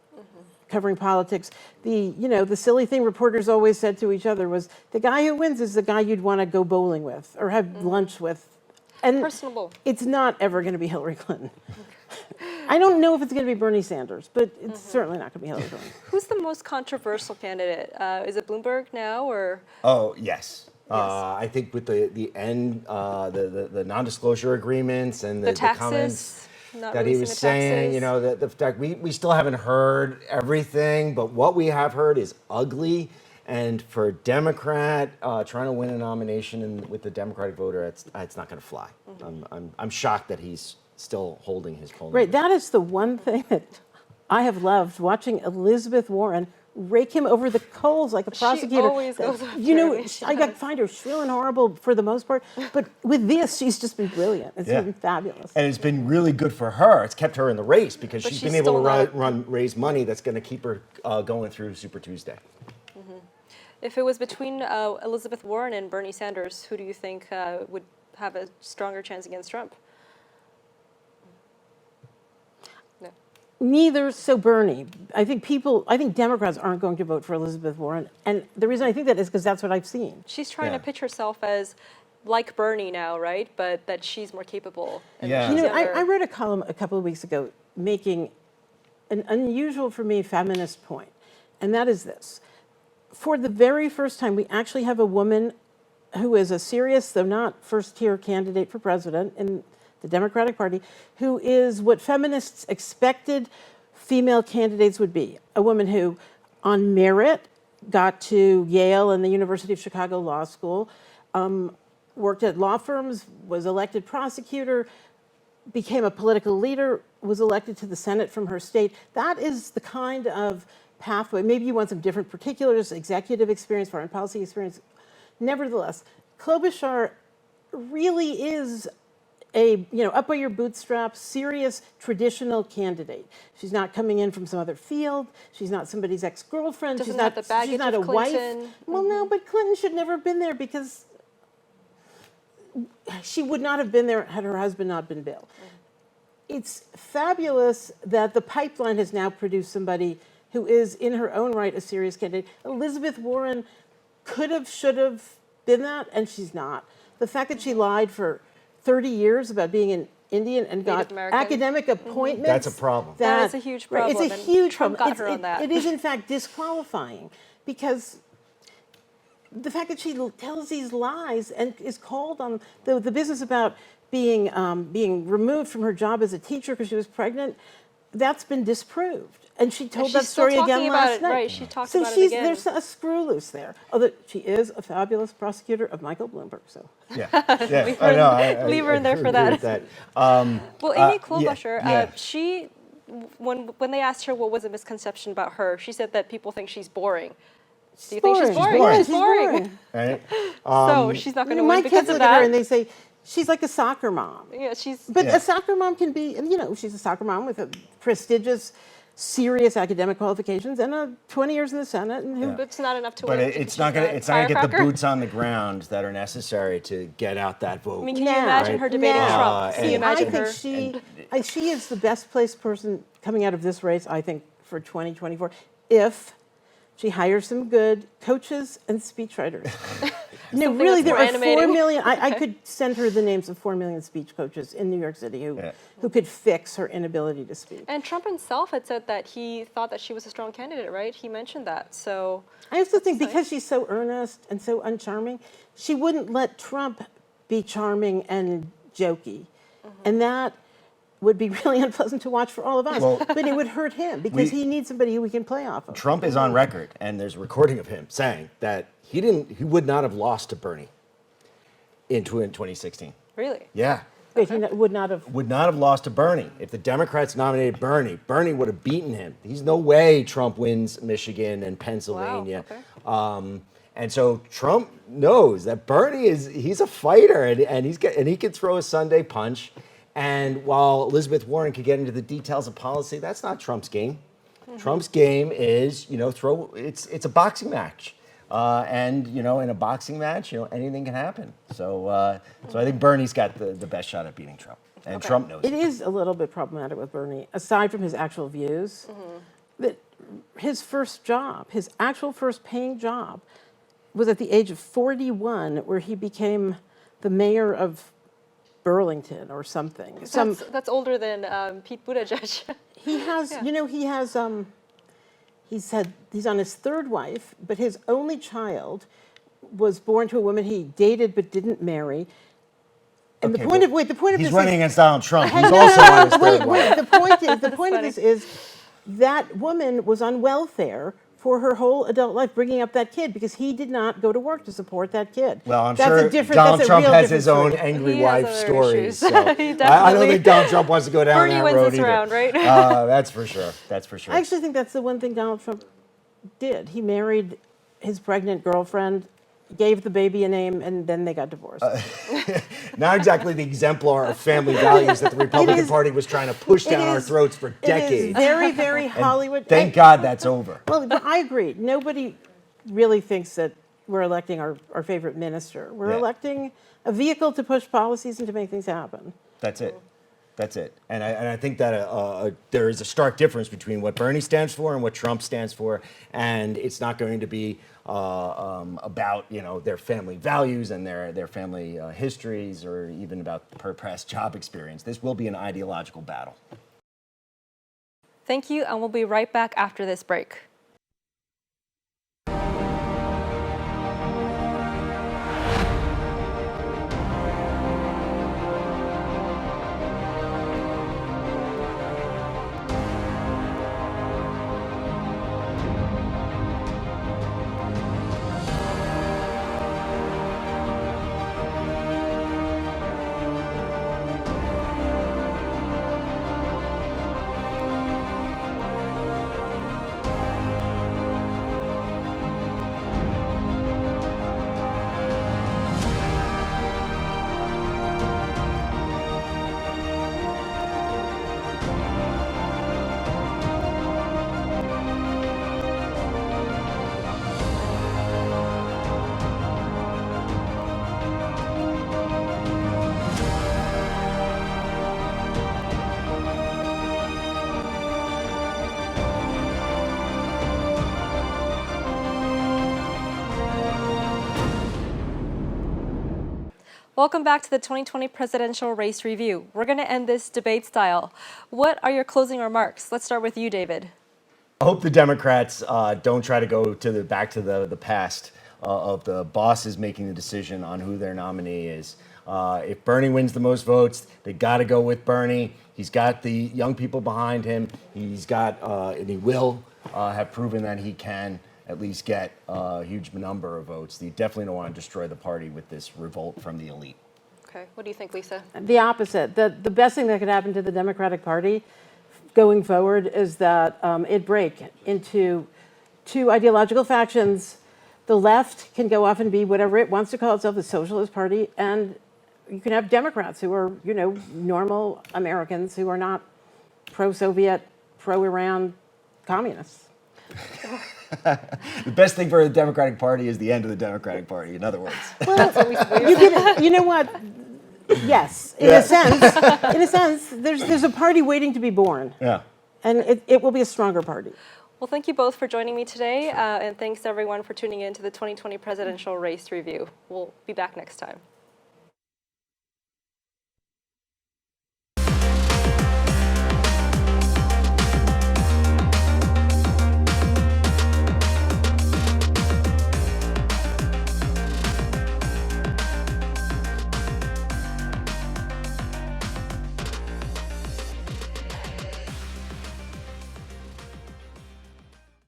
Speaker 3: covering politics, the silly thing reporters always said to each other was, the guy who wins is the guy you'd want to go bowling with or have lunch with. And
Speaker 1: Personable.
Speaker 3: it's not ever going to be Hillary Clinton. I don't know if it's going to be Bernie Sanders, but it's certainly not going to be Hillary Clinton.
Speaker 1: Who's the most controversial candidate? Is it Bloomberg now, or?
Speaker 4: Oh, yes. I think with the end, the non-disclosure agreements and the
Speaker 1: taxes,
Speaker 4: comments
Speaker 1: not
Speaker 4: that he
Speaker 1: releasing
Speaker 4: was
Speaker 1: the
Speaker 4: saying,
Speaker 1: taxes.
Speaker 4: the fact we still haven't heard everything, but what we have heard is ugly. And for a Democrat trying to win a nomination with the Democratic voter, it's not going to fly. I'm shocked that he's still holding his poll.
Speaker 3: Right, that is the one thing that I have loved, watching Elizabeth Warren rake him over the coals like a prosecutor.
Speaker 1: always goes after him.
Speaker 3: I find her shrill and horrible for the most part, but with this, she's just been brilliant. It's been fabulous.
Speaker 4: And it's been really good for her. It's kept her in the race because
Speaker 1: But
Speaker 4: she's
Speaker 1: she's
Speaker 4: been able
Speaker 1: still
Speaker 4: to raise money that's going to keep her going through Super Tuesday.
Speaker 1: If it was between Elizabeth Warren and Bernie Sanders, who do you think would have a stronger chance against Trump? No.
Speaker 3: Neither, so Bernie. I think Democrats aren't going to vote for Elizabeth Warren. And the reason I think that is because that's what I've seen.
Speaker 1: She's trying
Speaker 4: Yeah.
Speaker 1: to pitch herself as like Bernie now, right? But that she's more capable. And
Speaker 4: Yeah.
Speaker 1: she's
Speaker 3: You know,
Speaker 1: younger.
Speaker 3: I wrote a column a couple of weeks ago making an unusual for me feminist point, and that is this. For the very first time, we actually have a woman who is a serious, though not first-tier candidate for president in the Democratic Party, who is what feminists expected female candidates would be. A woman who, on merit, got to Yale and the University of Chicago Law School, worked at law firms, was elected prosecutor, became a political leader, was elected to the Senate from her state. That is the kind of pathway. Maybe you want some different particulars, executive experience, foreign policy experience. Nevertheless, Klobuchar really is a, up by your bootstraps, serious traditional candidate. She's not coming in from some other field. She's not somebody's ex-girlfriend.
Speaker 1: Doesn't
Speaker 3: she's
Speaker 1: have
Speaker 3: not,
Speaker 1: the baggage
Speaker 3: she's not
Speaker 1: of
Speaker 3: a wife.
Speaker 1: Clinton.
Speaker 3: Well, no, but Clinton should never have been there because she would not have been there had her husband not been Bill. It's fabulous that the pipeline has now produced somebody who is in her own right a serious candidate. Elizabeth Warren could have, should have been that, and she's not. The fact that she lied for 30 years about being an Indian and got
Speaker 1: American.
Speaker 3: academic appointments.
Speaker 4: That's a problem.
Speaker 1: That is a huge
Speaker 3: Right,
Speaker 1: problem,
Speaker 3: it's a
Speaker 1: and
Speaker 3: huge
Speaker 1: Trump
Speaker 3: problem.
Speaker 1: got her on that.
Speaker 3: It is, in fact, disqualifying because the fact that she tells these lies and is called on the business about being removed from her job as a teacher because she was pregnant, that's been disproved. And she told that
Speaker 1: she's still
Speaker 3: story again
Speaker 1: talking about
Speaker 3: last
Speaker 1: it,
Speaker 3: night.
Speaker 1: right, she talked
Speaker 3: so
Speaker 1: about it again.
Speaker 3: There's a screw loose there. Although she is a fabulous prosecutor of Michael Bloomberg. So
Speaker 4: Yeah, I know. I
Speaker 1: leave her in there for
Speaker 4: agree
Speaker 1: that.
Speaker 4: with that.
Speaker 1: Well, Amy Klobuchar,
Speaker 4: yeah.
Speaker 1: she, when they asked her what was a misconception about her, she said that people think she's boring. Do you think she's boring?
Speaker 3: Yeah,
Speaker 1: She's
Speaker 3: she's
Speaker 1: boring.
Speaker 4: Right?
Speaker 1: So she's not going to
Speaker 3: My
Speaker 1: win because
Speaker 3: kids
Speaker 1: of
Speaker 3: look at her
Speaker 1: that.
Speaker 3: and they say, she's like a soccer mom.
Speaker 1: Yeah, she's.
Speaker 3: But
Speaker 4: Yeah.
Speaker 3: a soccer mom can be, and she's a soccer mom with a prestigious, serious academic qualifications and 20 years in the Senate. And who,
Speaker 1: But it's not enough to
Speaker 4: But
Speaker 1: win.
Speaker 4: it's not gonna get the
Speaker 1: firecracker.
Speaker 4: boots on the ground that are necessary to get out that vote.
Speaker 1: I mean, can you
Speaker 3: Now,
Speaker 1: imagine her debating
Speaker 3: now.
Speaker 1: Trump? Can
Speaker 4: and-
Speaker 1: you
Speaker 3: I
Speaker 1: imagine
Speaker 3: think
Speaker 1: her?
Speaker 3: she is the best placed person coming out of this race, I think, for 2024, if she hires some good coaches and speechwriters. No,
Speaker 1: Something
Speaker 3: really,
Speaker 1: that's
Speaker 3: there
Speaker 1: more
Speaker 3: are 4
Speaker 1: animating.
Speaker 3: million. I could send her the names of 4 million speech coaches in New York City who could fix her inability to speak.
Speaker 1: And Trump himself had said that he thought that she was a strong candidate, right? He mentioned that. So
Speaker 3: I also think because she's so earnest and so uncharming, she wouldn't let Trump be charming and jokey. And that would be really unpleasant to watch for all of us.
Speaker 4: Well,
Speaker 3: but it would hurt him because he needs somebody who we can play off of.
Speaker 4: Trump is on record, and there's a recording of him saying that he would not have lost to Bernie in 2016.
Speaker 1: really,
Speaker 4: Yeah.
Speaker 3: Wait, he would not have.
Speaker 4: Would not have lost to Bernie. If the Democrats nominated Bernie, Bernie would have beaten him. There's no way Trump wins Michigan and Pennsylvania.
Speaker 1: Wow, okay.
Speaker 4: And so Trump knows that Bernie he's a fighter and he can throw a Sunday punch. And while Elizabeth Warren could get into the details of policy, that's not Trump's game. Trump's game is, it's a boxing match. And in a boxing match, anything can happen. So, so I think Bernie's got the best shot at beating Trump, and Trump knows
Speaker 3: It is a little bit problematic with Bernie, aside from his actual views, that his first job, his actual first paying job, was at the age of 41, where he became the mayor of Burlington or something.
Speaker 1: That's older than Pete Buttigieg.
Speaker 3: He has, he said he's on his third wife, but his only child was born to a woman he dated but didn't marry. And
Speaker 4: Okay,
Speaker 3: the point
Speaker 4: but
Speaker 3: of
Speaker 4: he's
Speaker 3: this
Speaker 4: running
Speaker 3: is,
Speaker 4: against Donald Trump. He's also on his third wife.
Speaker 3: the point of this is that woman was on welfare for her whole adult life, bringing up that kid, because he did not go to work to support that kid.
Speaker 4: Well, I'm
Speaker 3: That's
Speaker 4: sure
Speaker 3: a different,
Speaker 4: Donald
Speaker 3: that's a
Speaker 4: Trump
Speaker 3: real
Speaker 4: has
Speaker 3: different
Speaker 4: his own
Speaker 3: story.
Speaker 4: angry
Speaker 1: He has
Speaker 4: wife
Speaker 1: other
Speaker 4: stories.
Speaker 1: issues.
Speaker 4: So
Speaker 1: He
Speaker 4: I don't
Speaker 1: definitely-
Speaker 4: think Donald Trump wants to go down
Speaker 1: Bernie
Speaker 4: that
Speaker 1: wins
Speaker 4: road
Speaker 1: this
Speaker 4: either.
Speaker 1: round, right?
Speaker 4: That's for sure. That's for sure.
Speaker 3: I actually think that's the one thing Donald Trump did. He married his pregnant girlfriend, gave the baby a name, and then they got divorced.
Speaker 4: Not exactly the exemplar of family values that the Republican Party was trying to push down our throats for
Speaker 3: It is
Speaker 4: decades.
Speaker 3: very, very Hollywood.
Speaker 4: Thank God that's over.
Speaker 3: Well, but I agree. Nobody really thinks that we're electing our favorite minister. We're
Speaker 4: Yeah.
Speaker 3: electing a vehicle to push policies and to make things happen.
Speaker 4: That's it. That's it. And I think that there is a stark difference between what Bernie stands for and what Trump stands for. And it's not going to be about their family values and their family histories, or even about per past job experience. This will be an ideological battle.
Speaker 1: Thank you, and we'll be right back after this break. Welcome back to the 2020 Presidential Race Review. We're going to end this debate style. What are your closing remarks? Let's start with you, David.
Speaker 4: I hope the Democrats don't try to go back to the past of the bosses making the decision on who their nominee is. If Bernie wins the most votes, they got to go with Bernie. He's got the young people behind him. He's got, and he will have proven that he can at least get a huge number of votes. You definitely don't want to destroy the party with this revolt from the elite.
Speaker 1: Okay, what do you think, Lisa?
Speaker 3: The opposite. The best thing that could happen to the Democratic Party going forward is that it break into two ideological factions. The left can go off and be whatever it wants to call itself, the Socialist Party, and you can have Democrats who are, normal Americans who are not pro-Soviet, pro-Iran communists.
Speaker 4: The best thing for the Democratic Party is the end of the Democratic Party, in other words.
Speaker 3: You know what? Yes, in a sense, there's a party waiting to be born.
Speaker 4: Yeah.
Speaker 3: And it will be a stronger party.
Speaker 1: Well, thank you both for joining me today, and thanks everyone for tuning in to the 2020 Presidential Race Review. We'll be back next time.